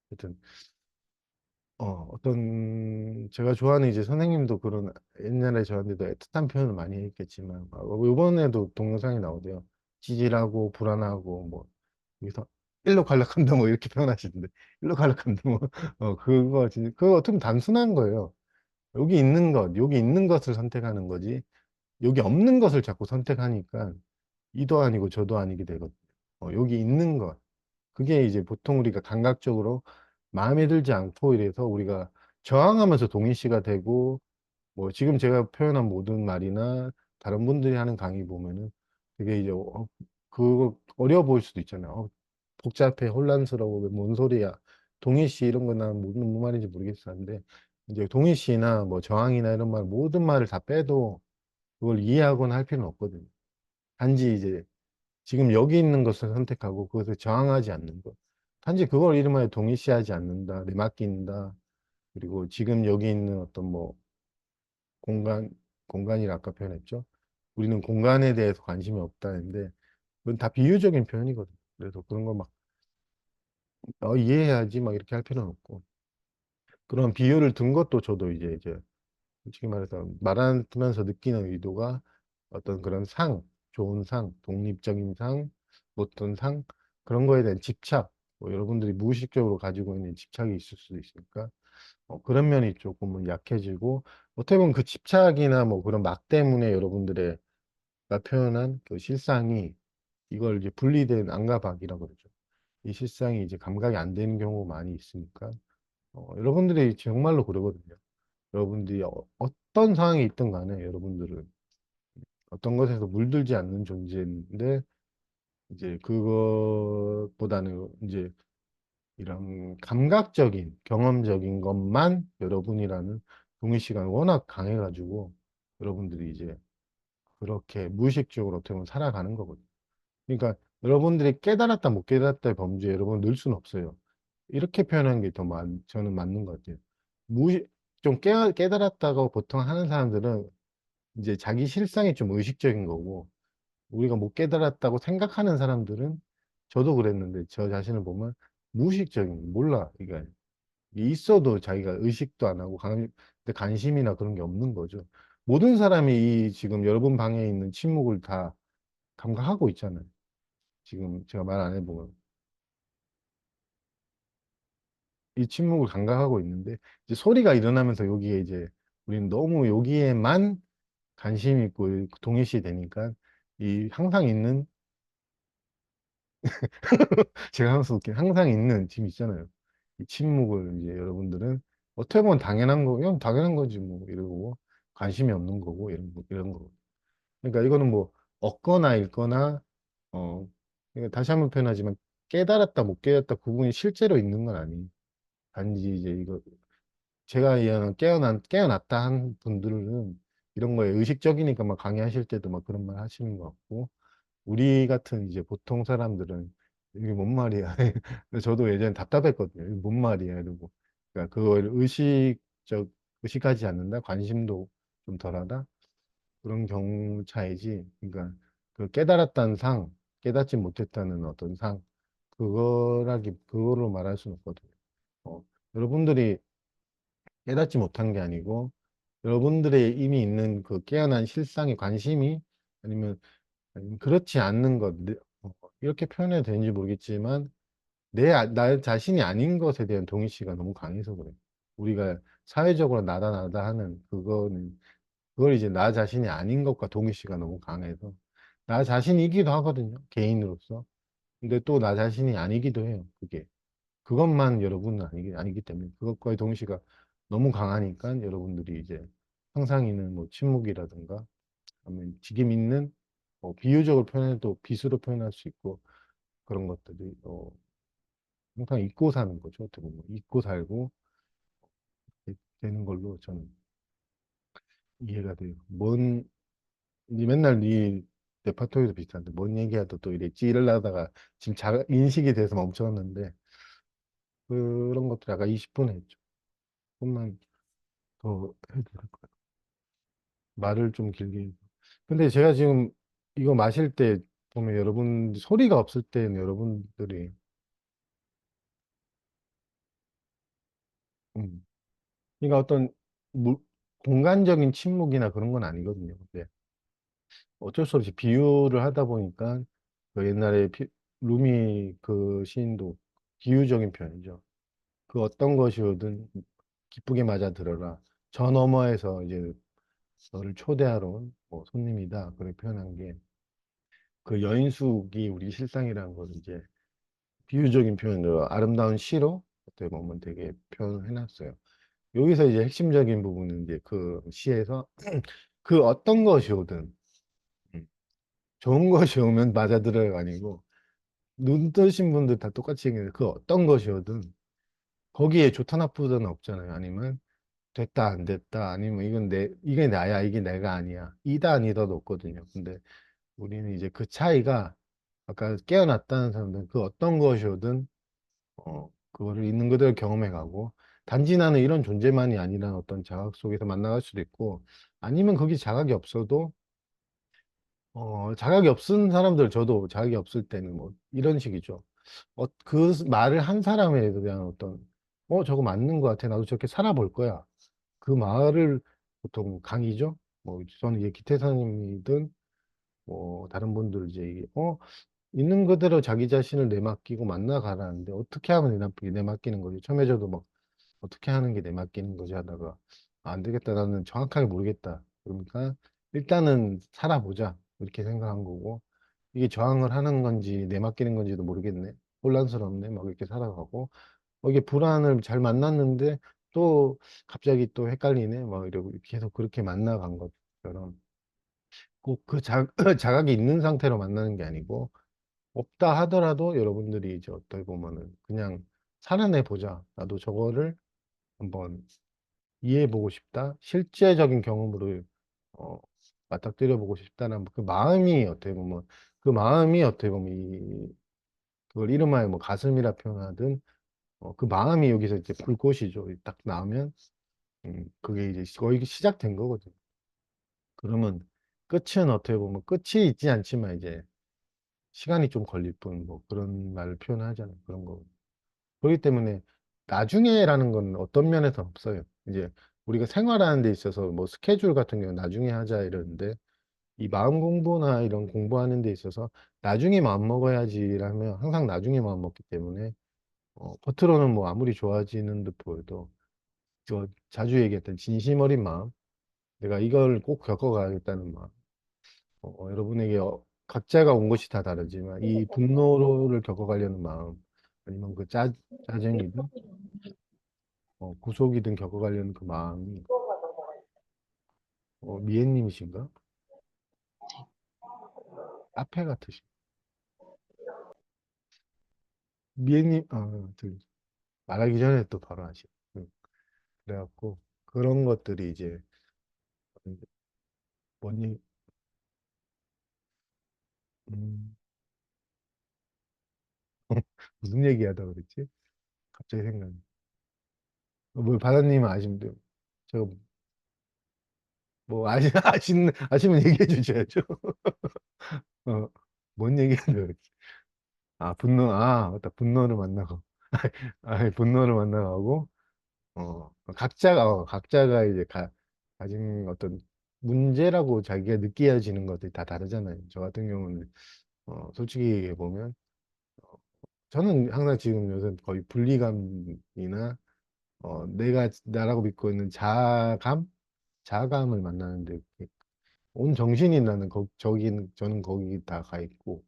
하여튼 어떤 제가 좋아하는 이제 선생님도 그런 옛날에 저한테도 애틋한 표현을 많이 했겠지만 이번에도 동영상이 나오대요. 찌질하고 불안하고 뭐 여기서 일로 갈락한다 뭐 이렇게 표현하시는데 일로 갈락한다 뭐 그거 진짜 그거 좀 단순한 거예요. 여기 있는 것을 선택하는 거지 여기 없는 것을 자꾸 선택하니까 이도 아니고 저도 아니게 되거든요. 여기 있는 것 그게 이제 보통 우리가 감각적으로 마음에 들지 않고 이래서 우리가 저항하면서 동의시가 되고 뭐 지금 제가 표현한 모든 말이나 다른 분들이 하는 강의 보면은 되게 이제 그거 어려워 보일 수도 있잖아요. 복잡해 혼란스러워 뭔 소리야 동의시 이런 거나 무슨 말인지 모르겠었는데 이제 동의시나 뭐 저항이나 이런 말 모든 말을 다 빼도 그걸 이해하거나 할 필요는 없거든요. 단지 이제 지금 여기 있는 것을 선택하고 그것을 저항하지 않는 것. 단지 그걸 이름하여 동일시하지 않는다, 내맡긴다. 그리고 지금 여기 있는 어떤 뭐 공간, 공간이라 아까 표현했죠. 우리는 공간에 대해서 관심이 없다는데 그건 다 비유적인 표현이거든요. 그래서 그런 거 막 이해해야지 막 이렇게 할 필요는 없고 그런 비유를 든 것도 저도 이제 솔직히 말해서 말하면서 느끼는 의도가 어떤 그런 좋은 독립적인 어떤 그런 거에 대한 집착, 뭐 여러분들이 무의식적으로 가지고 있는 집착이 있을 수도 있으니까, 그런 면이 조금은 약해지고, 어떻게 보면 그 집착이나 뭐 그런 막 때문에 여러분들의 가 표현한 그 실상이 이걸 이제 분리된 안가박이라고 그러죠. 이 실상이 이제 감각이 안 되는 경우가 많이 있으니까, 여러분들이 정말로 그러거든요. 여러분들이 어떤 상황에 있든 간에 여러분들은 어떤 것에서 물들지 않는 존재인데 이제 그것보다는 이제 이런 감각적인 경험적인 것만 여러분이라는 동의시간이 워낙 강해가지고 여러분들이 이제 그렇게 무의식적으로 어떻게 보면 살아가는 거거든요. 그러니까 여러분들이 깨달았다 못 깨달았다의 범주에 여러분 늘 수는 없어요. 이렇게 표현하는 게 더 저는 맞는 것 같아요. 좀 깨달았다고 보통 하는 사람들은 이제 자기 실상이 좀 의식적인 거고 우리가 못 깨달았다고 생각하는 사람들은 저도 그랬는데 저 자신을 보면 무의식적인 몰라 이게 있어도 자기가 의식도 안 하고 근데 관심이나 그런 게 없는 거죠. 모든 사람이 이 지금 여러분 방에 있는 침묵을 다 감각하고 있잖아요. 지금 제가 말 안 해보면 이 침묵을 감각하고 있는데 이제 소리가 일어나면서 여기에 이제 우리는 너무 여기에만 관심 있고 동일시 되니까 이 항상 있는 제가 항상 웃긴 항상 있는 짐 있잖아요. 이 침묵을 이제 여러분들은 어떻게 보면 당연한 거, 이건 당연한 거지 뭐 이러고 관심이 없는 거고 이런 거. 그러니까 이거는 뭐 얻거나 잃거나 그러니까 다시 한번 표현하지만 깨달았다 못 깨달았다 구분이 실제로 있는 건 아니에요. 단지 이제 이거 제가 이해하는 깨어났다 한 분들은 이런 거에 의식적이니까 막 강의하실 때도 막 그런 말 하시는 것 같고 우리 같은 이제 보통 사람들은 이게 뭔 말이야. 저도 예전에 답답했거든요. 이게 뭔 말이야. 이러고. 그러니까 그걸 의식하지 않는다. 관심도 좀 덜하다. 그런 경우 차이지. 그러니까 그 깨달았다는 깨닫지 못했다는 어떤 그거로 말할 수는 없거든요. 어, 여러분들이 깨닫지 못한 게 아니고, 여러분들의 이미 있는 그 깨어난 실상의 관심이 아니면 그렇지 않는 것, 이렇게 표현해도 되는지 모르겠지만, 나 자신이 아닌 것에 대한 동의시가 너무 강해서 그래. 우리가 사회적으로 나다 하는 그걸 이제 나 자신이 아닌 것과 동의시가 너무 강해서, 나 자신이기도 하거든요. 개인으로서. 근데 또 나 자신이 아니기도 해요. 그것만 여러분은 아니기 때문에, 그것과의 동의시가 너무 강하니까 여러분들이 이제 항상 있는 뭐 침묵이라든가, 아니면 지금 있는 비유적으로 표현해도 비수로 표현할 수 있고, 그런 것들이 항상 잊고 사는 거죠. 어떻게 보면 잊고 살고 되는 걸로 저는 이해가 돼요. 이 맨날 이 레파토리도 비슷한데 뭔 얘기하다 또 이래 찌르려다가 지금 인식이 돼서 멈췄는데 그런 것들 아까 20분 했죠. 조금만 더 해도 될 거예요. 말을 좀 길게. 근데 제가 지금 이거 마실 때 보면 여러분 소리가 없을 때는 여러분들이 음, 그러니까 어떤 무, 공간적인 침묵이나 그런 건 아니거든요. 근데 어쩔 수 없이 비유를 하다 보니까 그 옛날에 루미 그 시인도 비유적인 표현이죠. 그 어떤 것이오든 기쁘게 맞아 들어라. 저 너머에서 이제 너를 초대하러 온 뭐 손님이다. 그렇게 표현한 게 그 여인숙이 우리 실상이라는 걸 이제 비유적인 표현으로 아름다운 시로 어떻게 보면 되게 표현을 해놨어요. 여기서 이제 핵심적인 부분은 이제 그 시에서 그 어떤 것이 오든 음, 좋은 것이 오면 맞아들어가 아니고 눈 뜨신 분들 다 똑같이 얘기해요. 그 어떤 것이 오든 거기에 좋다 나쁘다는 없잖아요. 아니면 됐다 안 됐다 아니면 이게 나야 이게 내가 아니야 이다 아니다도 없거든요. 근데 우리는 이제 그 차이가 아까 깨어났다는 사람들은 그 어떤 것이오든 그거를 있는 그대로 경험해 가고 단지 나는 이런 존재만이 아니라는 어떤 자각 속에서 만나갈 수도 있고 아니면 거기 자각이 없어도 자각이 없은 사람들 저도 자각이 없을 때는 뭐 이런 식이죠. 그 말을 한 사람에 대한 어떤 저거 맞는 것 같아 나도 저렇게 살아볼 거야 그 말을 보통 강의죠. 뭐 저는 이제 기태사님이든 뭐 다른 분들 이제 있는 그대로 자기 자신을 내맡기고 만나가라는데 어떻게 하면 내맡기는 거지? 처음에 저도 막 어떻게 하는 게 내맡기는 거지 하다가 안 되겠다 나는 정확하게 모르겠다. 그러니까 일단은 살아보자 이렇게 생각한 거고 이게 저항을 하는 건지 내맡기는 건지도 모르겠네. 혼란스럽네. 막 이렇게 살아가고 이게 불안을 잘 만났는데 또 갑자기 또 헷갈리네. 막 이러고 계속 그렇게 만나간 것처럼 꼭 그 자각이 있는 상태로 만나는 게 아니고 없다 하더라도 여러분들이 이제 어떻게 보면은 그냥 살아내 보자. 나도 저거를 한번 이해해 보고 싶다. 실제적인 경험으로 어, 맞닥뜨려 보고 싶다는 그 마음이 어떻게 보면 그 마음이 어떻게 보면 그걸 이름하여 뭐 가슴이라 표현하든 그 마음이 여기서 이제 불꽃이죠. 딱 나오면 그게 이제 거의 시작된 거거든. 그러면 끝은 어떻게 보면 끝이 있지 않지만 이제 시간이 좀 걸릴 뿐 뭐 그런 말을 표현하잖아요. 그런 거. 그렇기 때문에 나중에라는 건 어떤 면에서 없어요. 이제 우리가 생활하는 데 있어서 뭐 스케줄 같은 경우는 나중에 하자 이러는데 이 마음 공부나 이런 공부하는 데 있어서 나중에 마음 먹어야지라면 항상 나중에 마음 먹기 때문에 겉으로는 뭐 아무리 좋아지는 듯 보여도 저 자주 얘기했던 진심 어린 마음 내가 이걸 꼭 겪어가야겠다는 마음 여러분에게 각자가 온 것이 다 다르지만 이 분노를 겪어가려는 마음 아니면 그 짜증이든 구속이든 겪어가려는 그 마음이 미애님이신가? 카페 같으신 미애님 말하기 전에 또 바로 하시 그래갖고 그런 것들이 이제 뭔 얘기 음, 무슨 얘기하다 그랬지? 갑자기 생각나 뭐 바다님은 아시면 제가 뭐 아시면 얘기해 주셔야죠 어, 뭔 얘기하다 그랬지? 맞다 분노를 만나고 분노를 만나고 각자가 이제 가진 어떤 문제라고 자기가 느껴지는 것들이 다 다르잖아요. 저 같은 경우는, 솔직히 얘기해 보면, 저는 항상 지금 요새 거의 분리감이나, 내가 나라고 믿고 있는 자감을 만나는데, 온 정신이 나는, 저는 거기 다 가 있고,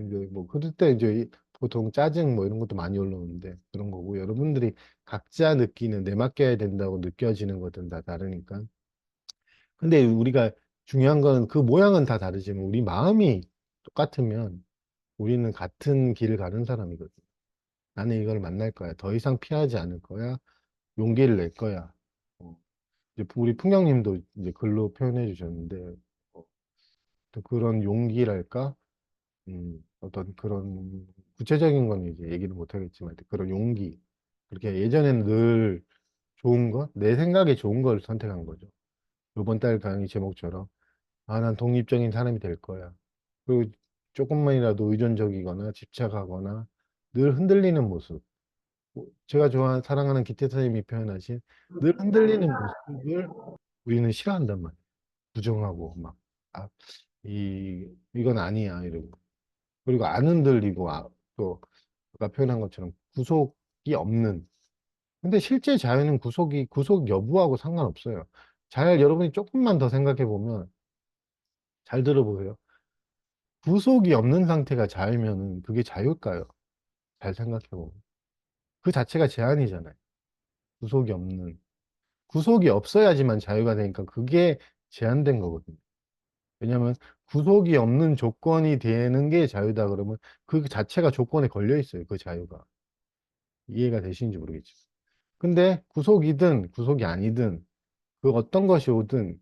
이제 뭐, 그럴 때 이제 보통 짜증 뭐 이런 것도 많이 올라오는데 그런 거고, 여러분들이 각자 느끼는 내 맡겨야 된다고 느껴지는 것들은 다 다르니까. 근데 우리가 중요한 건 그 모양은 다 다르지만 우리 마음이 똑같으면 우리는 같은 길을 가는 사람이거든. 나는 이걸 만날 거야. 더 이상 피하지 않을 거야. 용기를 낼 거야. 어, 이제 우리 풍경님도 이제 글로 표현해 주셨는데, 어, 또 그런 용기랄까? 어떤 그런 구체적인 건 이제 얘기는 못 하겠지만, 그런 용기. 그렇게 예전에는 늘 좋은 거, 내 생각에 좋은 걸 선택한 거죠. 이번 달 강의 제목처럼, 아, 난 독립적인 사람이 될 거야. 그리고 조금만이라도 의존적이거나 집착하거나 늘 흔들리는 모습. 제가 사랑하는 기태 선생님이 표현하신 늘 흔들리는 모습을 우리는 싫어한단 말이에요. 부정하고 막, 아, 이건 아니야. 이러고. 그리고 안 흔들리고, 또, 아까 표현한 것처럼 구속이 없는. 근데 실제 자유는 구속 여부하고 상관없어요. 여러분이 조금만 더 생각해 보면, 잘 들어보세요. 구속이 없는 상태가 자유면은 그게 자유일까요? 잘 생각해 보면. 그 자체가 제한이잖아요. 구속이 없는. 구속이 없어야지만 자유가 되니까 그게 제한된 거거든요. 왜냐하면 구속이 없는 조건이 되는 게 자유다 그러면 그 자체가 조건에 걸려 있어요. 그 자유가. 이해가 되시는지 모르겠죠. 근데 구속이든 구속이 아니든 그 어떤 것이 오든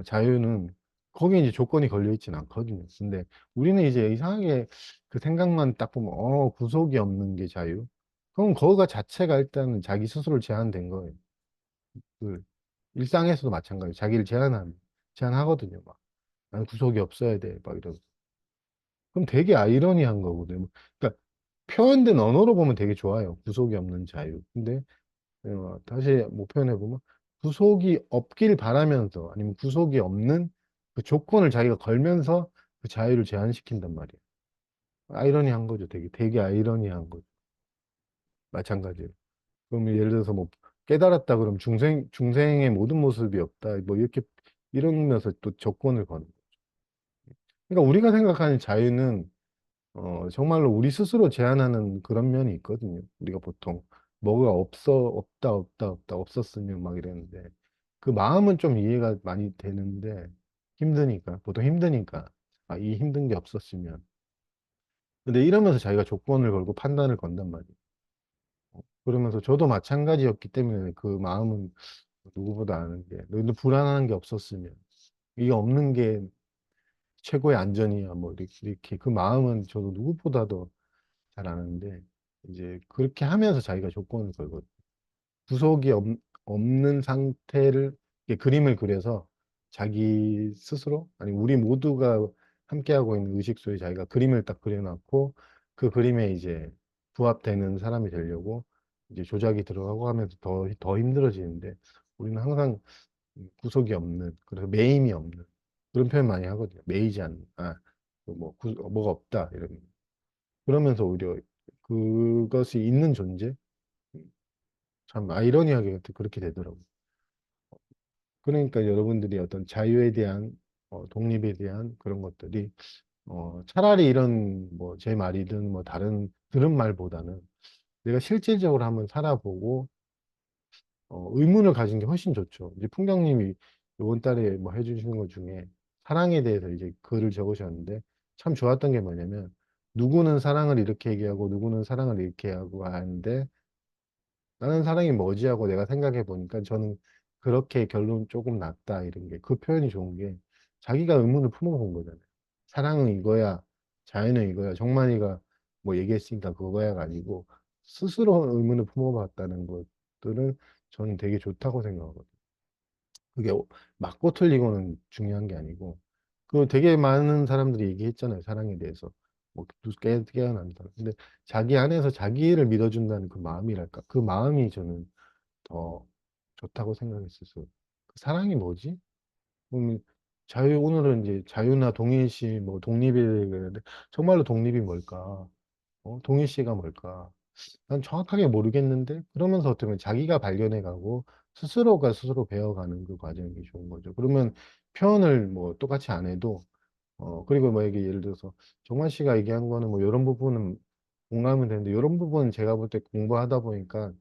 자유는 거기에 이제 조건이 걸려 있진 않거든요. 근데 우리는 이제 이상하게 그 생각만 딱 보면 구속이 없는 게 자유. 그럼 그거가 자체가 일단은 자기 스스로를 제한된 거예요. 그 일상에서도 마찬가지예요. 자기를 제한하거든요. 막 나는 구속이 없어야 돼. 막 이러고. 그럼 되게 아이러니한 거거든요. 그러니까 표현된 언어로 보면 되게 좋아요. 구속이 없는 자유. 근데 다시 뭐 표현해보면 구속이 없길 바라면서 아니면 구속이 없는 그 조건을 자기가 걸면서 그 자유를 제한시킨단 말이에요. 아이러니한 거죠. 되게 아이러니한 거죠. 마찬가지로. 그럼 예를 들어서 뭐 깨달았다 그러면 중생의 모든 모습이 없다. 뭐 이렇게 이러면서 또 조건을 거는. 그러니까 우리가 생각하는 자유는 정말로 우리 스스로 제한하는 그런 면이 있거든요. 우리가 보통 뭐가 없다, 없었으면 막 이랬는데 그 마음은 좀 이해가 많이 되는데 보통 힘드니까, 아, 이 힘든 게 없었으면. 근데 이러면서 자기가 조건을 걸고 판단을 건단 말이에요. 그러면서 저도 마찬가지였기 때문에 그 마음은 누구보다 아는 게, 너희들 불안한 게 없었으면, 이게 없는 게 최고의 안전이야, 뭐 이렇게 그 마음은 저도 누구보다도 잘 아는데, 이제 그렇게 하면서 자기가 조건을 걸거든요. 구속이 없는 상태를, 이렇게 그림을 그려서 자기 스스로, 아니, 우리 모두가 함께하고 있는 의식 속에 자기가 그림을 딱 그려놨고, 그 그림에 이제 부합되는 사람이 되려고 이제 조작이 들어가고 하면서 더 힘들어지는데, 우리는 항상 구속이 없는, 그래서 매임이 없는, 그런 표현 많이 하거든요. 매이지 않는, 뭐가 없다, 이런. 그러면서 오히려 그것이 있는 존재? 참 아이러니하게 그렇게 되더라고요. 그러니까 여러분들이 어떤 자유에 대한, 독립에 대한 그런 것들이, 차라리 이런, 뭐, 제 말이든 뭐, 들은 말보다는 내가 실질적으로 한번 살아보고, 의문을 가진 게 훨씬 좋죠. 이제 풍경님이 이번 달에 뭐 해주시는 것 중에 사랑에 대해서 이제 글을 적으셨는데 참 좋았던 게 뭐냐면 누구는 사랑을 이렇게 얘기하고 누구는 사랑을 이렇게 하고 하는데 나는 사랑이 뭐지 하고 내가 생각해 보니까 저는 그렇게 결론 조금 났다 이런 게 그 표현이 좋은 게 자기가 의문을 품어본 거잖아요. 사랑은 이거야, 자유는 이거야. 정만이가 뭐 얘기했으니까 그거야가 아니고 스스로 의문을 품어봤다는 것들은 저는 되게 좋다고 생각하거든요. 그게 맞고 틀리고는 중요한 게 아니고 그 되게 많은 사람들이 얘기했잖아요. 사랑에 대해서. 뭐 깨어난다. 근데 자기 안에서 자기를 믿어준다는 그 마음이랄까. 그 마음이 저는 더 좋다고 생각했었어요. 그 사랑이 뭐지? 오늘은 이제 자유나 동일시, 뭐 독립에 대해 정말로 독립이 뭘까? 동일시가 뭘까? 난 정확하게 모르겠는데, 그러면서 어떻게 보면 자기가 발견해가고, 스스로가 스스로 배워가는 그 과정이 좋은 거죠. 그러면 표현을 뭐 똑같이 안 해도, 그리고 뭐 이게 예를 들어서, 정만 씨가 얘기한 거는 뭐 이런 부분은 공감은 되는데, 이런 부분은 제가 볼 때 공부하다 보니까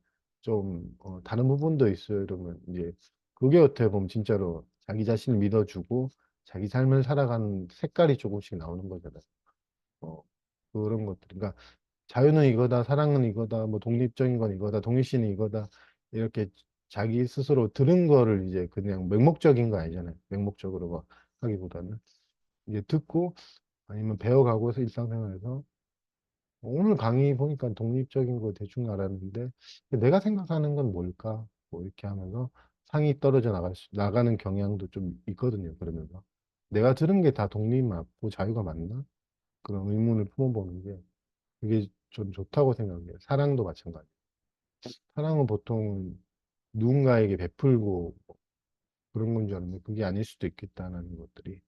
좀, 다른 부분도 있어요. 이러면 이제, 그게 어떻게 보면 진짜로 자기 자신을 믿어주고, 자기 삶을 살아가는 색깔이 조금씩 나오는 거잖아요. 어, 그런 것들. 그러니까 자유는 이거다, 사랑은 이거다, 뭐 독립적인 건 이거다, 동일시는 이거다, 이렇게 자기 스스로 들은 거를 이제 그냥 맹목적인 거 아니잖아요. 맹목적으로 막 하기보다는 이제 듣고 아니면 배워가고서 일상생활에서 오늘 강의 보니까 독립적인 거 대충 알았는데 내가 생각하는 건 뭘까? 뭐 이렇게 하면서 상이 떨어져 나가는 경향도 좀 있거든요. 그러면서 내가 들은 게 다 독립 맞고 자유가 맞나? 그런 의문을 품어보는 게 그게 좀 좋다고 생각해요. 사랑도 마찬가지. 사랑은 보통 누군가에게 베풀고 그런 건 줄 알았는데 그게 아닐 수도 있겠다는 것들이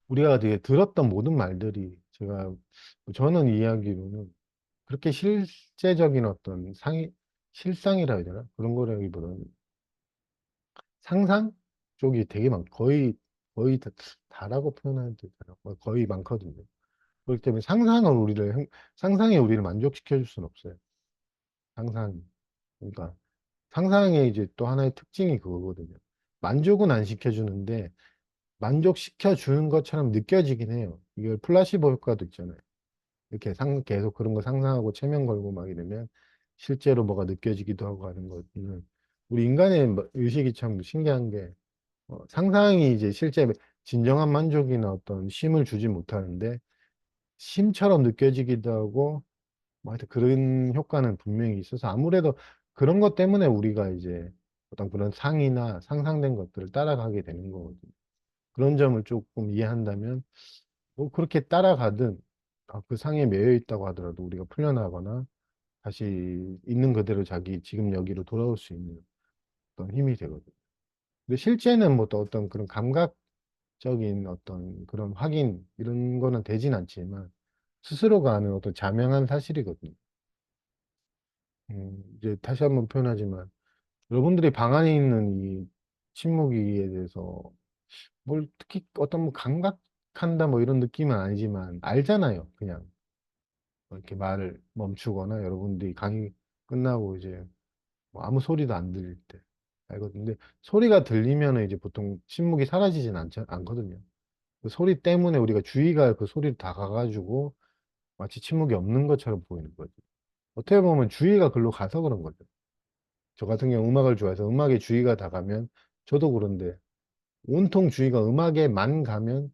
우리가 되게 들었던 모든 말들이 제가 저는 이야기로는 그렇게 실제적인 어떤 실상이라 해야 되나? 그런 거라기보다는 상상 쪽이 되게 거의 다라고 표현해도 되나? 거의 많거든요. 그렇기 때문에 상상이 우리를 만족시켜 줄 수는 없어요. 상상이. 그러니까 상상의 이제 또 하나의 특징이 그거거든요. 만족은 안 시켜주는데 만족시켜 주는 것처럼 느껴지긴 해요. 이걸 플라시보 효과도 있잖아요. 이렇게 계속 그런 거 상상하고 체면 걸고 막 이러면 실제로 뭐가 느껴지기도 하고 하는 거는 우리 인간의 의식이 참 신기한 게 상상이 이제 실제 진정한 만족이나 어떤 쉼을 주지 못하는데 쉼처럼 느껴지기도 하고 뭐 하여튼 그런 효과는 분명히 있어서 아무래도 그런 것 때문에 우리가 이제 어떤 그런 상이나 상상된 것들을 따라가게 되는 거거든요. 그런 점을 조금 이해한다면 뭐 그렇게 따라가든 그 상에 매여 있다고 하더라도 우리가 풀려나거나 다시 있는 그대로 자기 지금 여기로 돌아올 수 있는 어떤 힘이 되거든요. 근데 실제는 뭐 또 어떤 그런 감각적인 어떤 그런 확인 이런 거는 되진 않지만 스스로가 아는 어떤 자명한 사실이거든요. 이제 다시 한번 표현하지만 여러분들이 방 안에 있는 이 침묵이에 대해서 뭘 특히 어떤 뭐 감각한다 뭐 이런 느낌은 아니지만 알잖아요. 그냥 이렇게 말을 멈추거나 여러분들이 강의 끝나고 이제 뭐 아무 소리도 안 들릴 때 알거든요. 근데 소리가 들리면은 이제 보통 침묵이 사라지진 않거든요. 그 소리 때문에 우리가 주의가 그 소리를 다 가가지고 마치 침묵이 없는 것처럼 보이는 거죠. 어떻게 보면 주의가 글로 가서 그런 거죠. 저 같은 경우 음악을 좋아해서 음악에 주의가 다 가면 저도 그런데 온통 주의가 음악에만 가면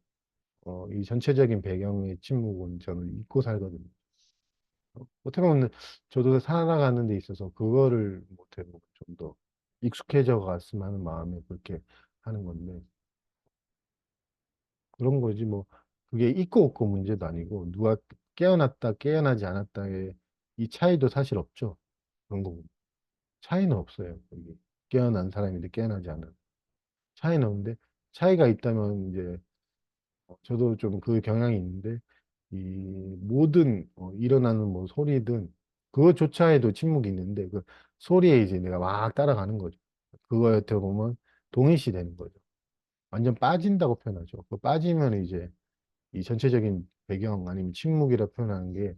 이 전체적인 배경의 침묵은 저는 잊고 살거든요. 어떻게 보면 저도 살아가는 데 있어서 그거를 못해도 좀 더 익숙해져 갔으면 하는 마음에 그렇게 하는 건데 그런 거지 뭐 그게 있고 없고 문제도 아니고 누가 깨어났다 깨어나지 않았다의 이 차이도 사실 없죠. 그런 거 차이는 없어요. 여기 깨어난 사람인데 깨어나지 않은 차이는 없는데 차이가 있다면 이제 저도 좀 그 경향이 있는데 이 모든 일어나는 뭐 소리든 그것조차 해도 침묵이 있는데 그 소리에 이제 내가 막 따라가는 거죠. 그거에 어떻게 보면 동일시 되는 거죠. 완전 빠진다고 표현하죠. 그 빠지면 이제 이 전체적인 배경 아니면 침묵이라 표현하는 게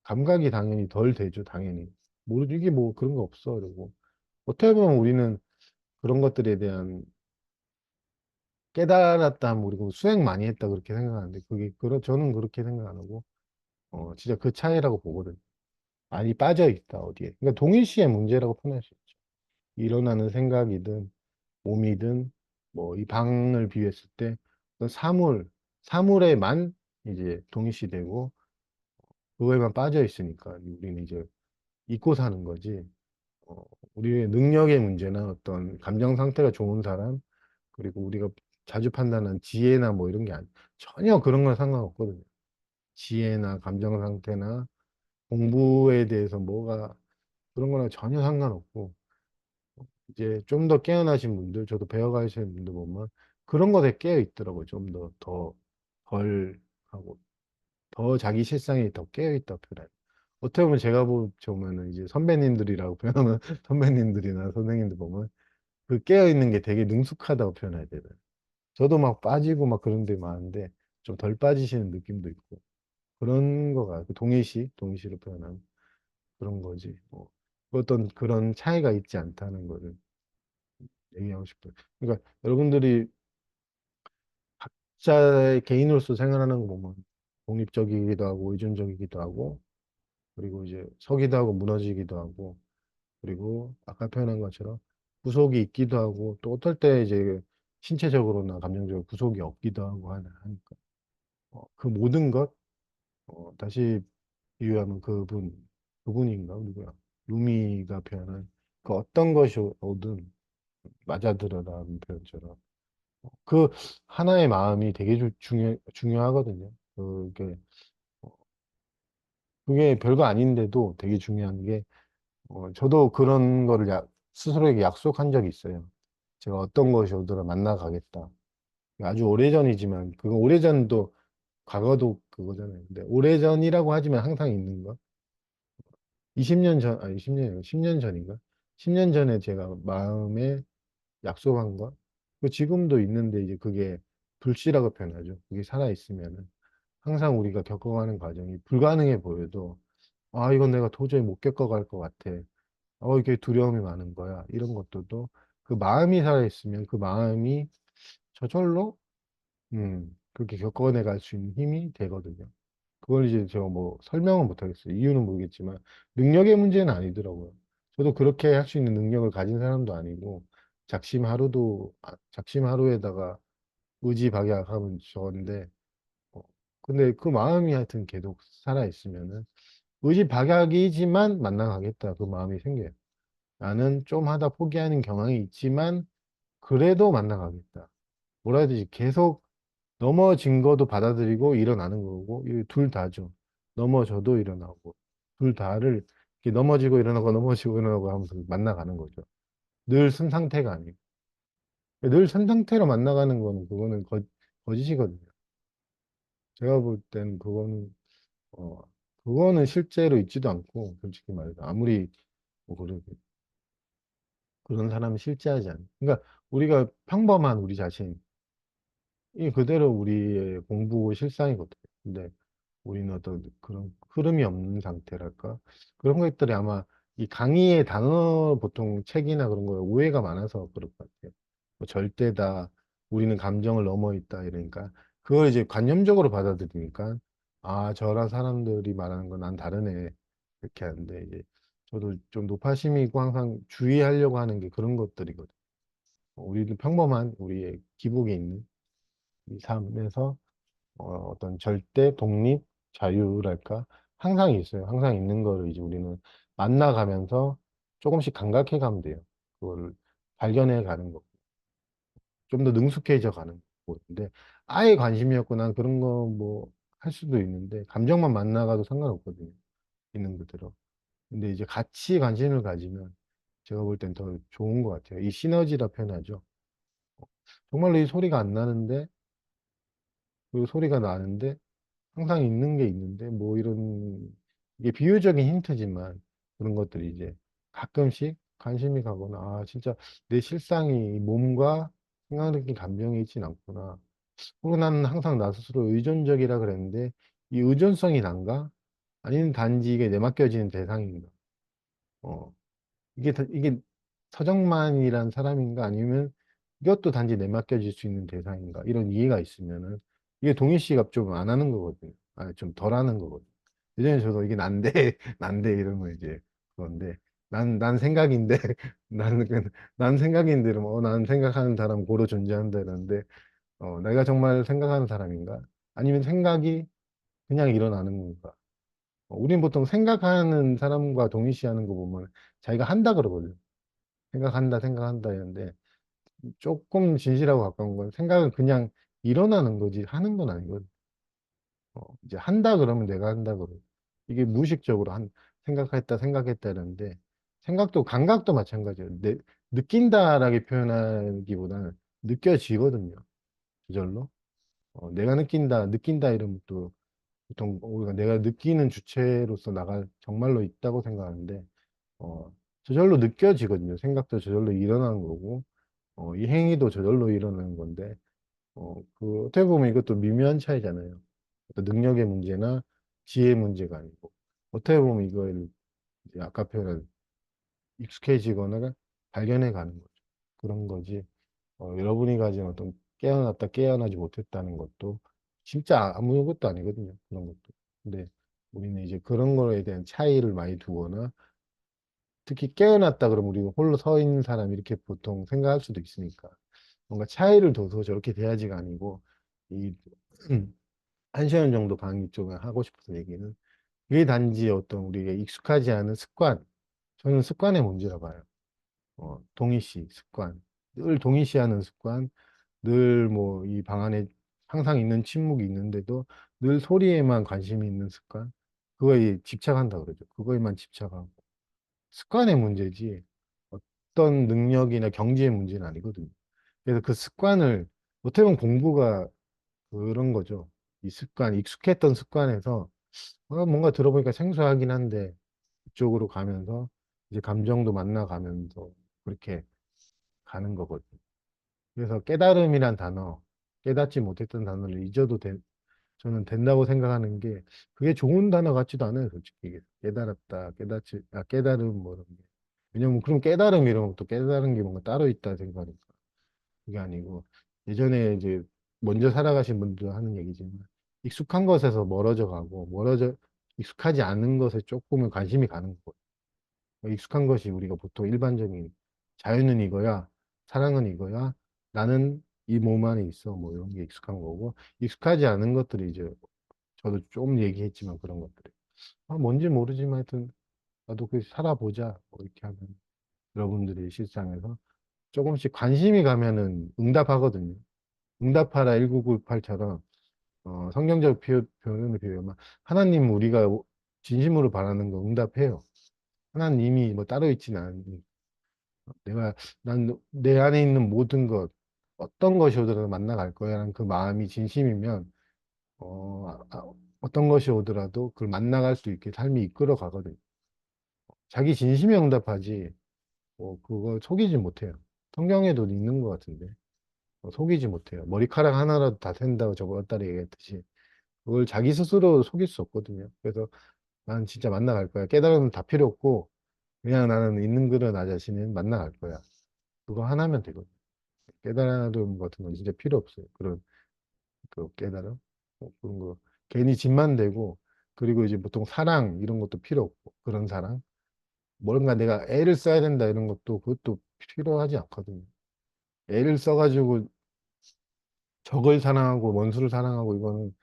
감각이 당연히 덜 되죠. 당연히. 모르죠. 이게 뭐 그런 거 없어. 그리고 어떻게 보면 우리는 그런 것들에 대한 깨달았다 하면 우리 그 수행 많이 했다 그렇게 생각하는데 저는 그렇게 생각 안 하고 진짜 그 차이라고 보거든요. 많이 빠져 있다 어디에. 그러니까 동일시의 문제라고 표현할 수 있죠. 일어나는 생각이든 몸이든 뭐 이 방을 비유했을 때 그 사물에만 이제 동일시되고 그거에만 빠져 있으니까 우리는 이제 잊고 사는 거지. 어, 우리의 능력의 문제나 어떤 감정 상태가 좋은 사람 그리고 우리가 자주 판단한 지혜나 뭐 이런 게 전혀 그런 건 상관없거든요. 지혜나 감정 상태나 공부에 대해서 뭐가 그런 거랑 전혀 상관없고 이제 좀 더 깨어나신 분들 저도 배워가시는 분들 보면 그런 것에 깨어 있더라고요. 좀 더 덜 하고 더 자기 실상이 더 깨어 있다 표현. 어떻게 보면 제가 보면은 이제 선배님들이라고 표현하면 선배님들이나 선생님들 보면 그 깨어 있는 게 되게 능숙하다고 표현해야 되잖아요. 저도 막 빠지고 막 그런 데 많은데 좀 덜 빠지시는 느낌도 있고 그런 거가 동일시로 표현하는 그런 거지. 어떤 그런 차이가 있지 않다는 거를 얘기하고 싶어요. 그러니까 여러분들이 각자의 개인으로서 생활하는 거 보면 독립적이기도 하고 의존적이기도 하고 그리고 이제 서기도 하고 무너지기도 하고, 그리고 아까 표현한 것처럼 구속이 있기도 하고, 또 어떨 때 이제 신체적으로나 감정적으로 구속이 없기도 하고 하니까. 그 모든 것, 다시 비유하면 그분인가, 누구야? 루미가 표현한 그 어떤 것이 오든 맞아들어라는 표현처럼. 그 하나의 마음이 되게 중요하거든요. 어, 그게 별거 아닌데도 되게 중요한 게, 저도 그런 거를 스스로에게 약속한 적이 있어요. 제가 어떤 것이 오더라 만나가겠다. 아주 오래전이지만, 그거 오래전도, 과거도 그거잖아요. 근데 오래전이라고 하지만 항상 있는 거. 20년 전, 아니 10년, 10년 전인가? 10년 전에 제가 마음에 약속한 거. 그 지금도 있는데 이제 그게 불씨라고 표현하죠. 그게 살아있으면은 항상 우리가 겪어가는 과정이 불가능해 보여도, 아, 이건 내가 도저히 못 겪어갈 것 같아. 이게 두려움이 많은 거야. 이런 것들도 그 마음이 살아있으면 그 마음이 저절로, 그렇게 겪어내 갈 수 있는 힘이 되거든요. 그걸 이제 제가 뭐 설명은 못 하겠어요. 이유는 모르겠지만, 능력의 문제는 아니더라고요. 저도 그렇게 할 수 있는 능력을 가진 사람도 아니고, 작심 하루에다가 의지박약하면 저건데, 어, 근데 그 마음이 하여튼 계속 살아있으면은, 의지박약이지만 만나가겠다. 그 마음이 생겨요. 나는 좀 하다 포기하는 경향이 있지만, 그래도 만나가겠다. 뭐라 해야 되지? 계속 넘어진 거도 받아들이고 일어나는 거고, 이 둘 다죠. 넘어져도 일어나고, 둘 다를 이렇게 넘어지고 일어나고 넘어지고 일어나고 하면서 만나가는 거죠. 늘 선 상태가 아니고. 늘 선 상태로 만나가는 거는 그거는 거짓이거든요. 제가 볼 때는 어, 그거는 실제로 있지도 않고, 솔직히 말해서. 아무리 뭐 그런 사람이 실제하지 않아요. 그러니까 우리가 평범한 우리 자신, 이 그대로 우리의 공부 실상이거든요. 근데 우리는 어떤 그런 흐름이 없는 상태랄까? 그런 것들이 아마 이 강의의 단어 보통 책이나 그런 거에 오해가 많아서 그럴 것 같아요. 뭐 절대다, 우리는 감정을 넘어 있다 이러니까 그걸 이제 관념적으로 받아들이니까, 아, 저런 사람들이 말하는 건 난 다르네, 이렇게 하는데, 이제 저도 좀 노파심이 있고 항상 주의하려고 하는 게 그런 것들이거든요. 우리는 평범한 우리의 기복에 있는 이 삶에서 어떤 절대 독립, 자유랄까? 항상 있어요. 항상 있는 거를 이제 우리는 만나가면서 조금씩 감각해 가면 돼요. 그걸 발견해 가는 거. 좀 더 능숙해져 가는 거인데, 아예 관심이 없고 난 그런 거 뭐 할 수도 있는데, 감정만 만나가도 상관없거든요. 있는 그대로. 근데 이제 같이 관심을 가지면 제가 볼 땐 더 좋은 것 같아요. 이 시너지라 표현하죠. 정말로 이 소리가 안 나는데, 그 소리가 나는데, 항상 있는 게 있는데, 뭐 이런, 이게 비유적인 힌트지만, 그런 것들이 이제 가끔씩 관심이 가거나, 아, 진짜 내 실상이 이 몸과 생각, 느낀 감정이 있진 않구나. 혹은 나는 항상 나 스스로 의존적이라 그랬는데, 이 의존성이 난가? 아니면 단지 이게 내맡겨지는 대상인가? 어, 이게 서정만이란 사람인가? 아니면 이것도 단지 내맡겨질 수 있는 대상인가? 이런 이해가 있으면은, 이게 동일시가 좀 안 하는 거거든요. 아, 좀 덜 하는 거거든요. 예전에 저도 이게 난데, 난데 이러면 이제 그건데, 난 생각인데, 나는, 난 생각인데, 이러면, 난 생각하는 사람 고로 존재한다 이러는데, 내가 정말 생각하는 사람인가? 아니면 생각이 그냥 일어나는 건가? 우린 보통 생각하는 사람과 동일시하는 거 보면 자기가 한다 그러거든요. 생각한다 이런데, 조금 진실하고 가까운 건 생각은 그냥 일어나는 거지 하는 건 아니거든. 이제 한다 그러면 내가 한다 그러. 이게 무의식적으로 생각했다 이러는데, 생각도 감각도 마찬가지예요. 느낀다라고 표현하기보다는 느껴지거든요. 저절로. 내가 느낀다 이러면 또 보통 우리가 내가 느끼는 주체로서 나가 정말로 있다고 생각하는데, 저절로 느껴지거든요. 생각도 저절로 일어나는 거고, 이 행위도 저절로 일어나는 건데, 어떻게 보면 이것도 미묘한 차이잖아요. 어떤 능력의 문제나 지혜의 문제가 아니고, 어떻게 보면 이걸 이제 아까 표현한 익숙해지거나 발견해 가는 거죠. 그런 거지. 여러분이 가진 어떤 깨어났다 깨어나지 못했다는 것도 진짜 아무것도 아니거든요. 그런 것도. 근데 우리는 이제 그런 거에 대한 차이를 많이 두거나 특히 깨어났다 그러면 우리가 홀로 서 있는 사람 이렇게 보통 생각할 수도 있으니까 뭔가 차이를 둬서 저렇게 돼야지가 아니고 이 한 시간 정도 강의 쪽에 하고 싶어서 얘기는 그게 단지 어떤 우리가 익숙하지 않은 습관 저는 습관의 문제라 봐요. 동의시 습관 늘 동의시하는 습관 늘 뭐 이 방 안에 항상 있는 침묵이 있는데도 늘 소리에만 관심이 있는 습관 그거에 집착한다 그러죠. 그거에만 집착하고 습관의 문제지 어떤 능력이나 경지의 문제는 아니거든요. 그래서 그 습관을 어떻게 보면 공부가 그런 거죠. 이 습관, 익숙했던 습관에서 뭔가 들어보니까 생소하긴 한데 이쪽으로 가면서 이제 감정도 만나가면서 그렇게 가는 거거든요. 그래서 깨달음이란 단어, 깨닫지 못했던 단어를 잊어도 저는 된다고 생각하는 게 그게 좋은 단어 같지도 않아요, 솔직히. 깨달았다, 깨달음 뭐 이런 게. 왜냐면 그럼 깨달음 이런 것도 깨달은 게 뭔가 따로 있다 생각하니까. 그게 아니고 예전에 이제 먼저 살아가신 분들 하는 얘기지만 익숙한 것에서 멀어져 가고 익숙하지 않은 것에 조금은 관심이 가는 거예요. 익숙한 것이 우리가 보통 일반적인 자유는 이거야, 사랑은 이거야, 나는 이 몸 안에 있어, 뭐 이런 게 익숙한 거고 익숙하지 않은 것들이 이제 저도 좀 얘기했지만 그런 것들이 뭔지 모르지만 하여튼 나도 그 살아보자 뭐 이렇게 하면 여러분들이 실상에서 조금씩 관심이 가면은 응답하거든요. 응답하라 1998처럼 성경적 표현을 비유하면 하나님 우리가 진심으로 바라는 거 응답해요. 하나님이 뭐 따로 있지는 않으니 내가 난 내 안에 있는 모든 것 어떤 것이 오더라도 만나갈 거야라는 그 마음이 진심이면 어떤 것이 오더라도 그걸 만나갈 수 있게 삶이 이끌어 가거든요. 자기 진심에 응답하지 그거 속이지 못해요. 성경에도 있는 것 같은데 속이지 못해요. 머리카락 하나라도 다 샌다고 저번 달에 얘기했듯이 그걸 자기 스스로 속일 수 없거든요. 그래서 난 진짜 만나갈 거야. 깨달으면 다 필요 없고 그냥 나는 있는 그대로 나 자신을 만나갈 거야. 그거 하나면 되거든요. 깨달음 같은 건 진짜 필요 없어요. 그런 그 깨달음 그런 거 괜히 집만 되고 그리고 이제 보통 사랑 이런 것도 필요 없고 그런 사랑 뭔가 내가 애를 써야 된다 이런 것도 그것도 필요하지 않거든요. 애를 써가지고 적을 사랑하고 원수를 사랑하고 이거는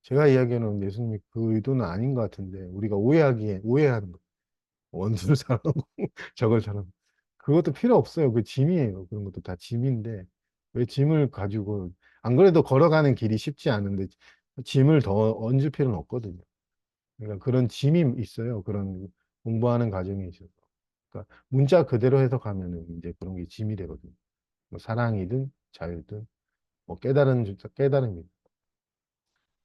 제가 이야기하는 예수님이 그 의도는 아닌 것 같은데 우리가 오해하는 거 원수를 사랑하고 적을 사랑하고 그것도 필요 없어요. 그 짐이에요. 그런 것도 다 짐인데 왜 짐을 가지고 안 그래도 걸어가는 길이 쉽지 않은데 짐을 더 얹을 필요는 없거든요. 그러니까 그런 짐이 있어요. 그런 공부하는 과정에 있어서. 그러니까 문자 그대로 해석하면은 이제 그런 게 짐이 되거든요. 뭐 사랑이든 자유든 뭐 깨달음이든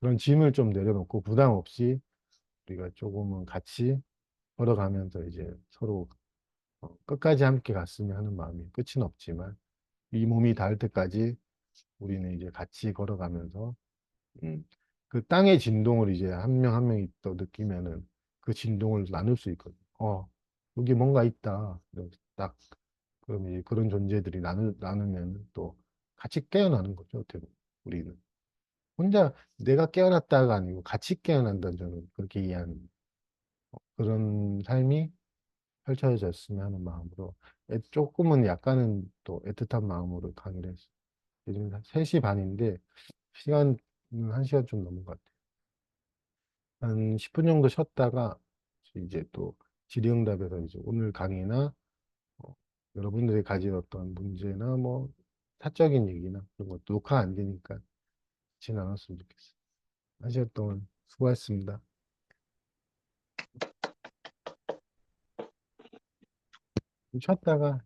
그런 짐을 좀 내려놓고 부담 없이 우리가 조금은 같이 걸어가면서 이제 서로 끝까지 함께 갔으면 하는 마음이 끝은 없지만 이 몸이 닿을 때까지 우리는 이제 같이 걸어가면서 음, 그 땅의 진동을 이제 한 명 한 명이 또 느끼면은 그 진동을 나눌 수 있거든요. 여기 뭔가 있다. 딱 그러면 이제 그런 존재들이 나누면 또 같이 깨어나는 거죠. 어떻게 보면 우리는 혼자 내가 깨어났다가 아니고 같이 깨어난다는 저는 그렇게 이해하는 그런 삶이 펼쳐졌으면 하는 마음으로 조금은 약간은 또 애틋한 마음으로 강의를 했어요. 지금 3시 반인데 시간은 1시간 좀 넘은 것 같아요. 한 10분 정도 쉬었다가 이제 또 질의응답에서 이제 오늘 강의나 어, 여러분들이 가진 어떤 문제나 뭐 사적인 얘기나 그런 것도 녹화 안 되니까 같이 나눴으면 좋겠어요. 1시간 동안 수고하셨습니다. 쉬었다가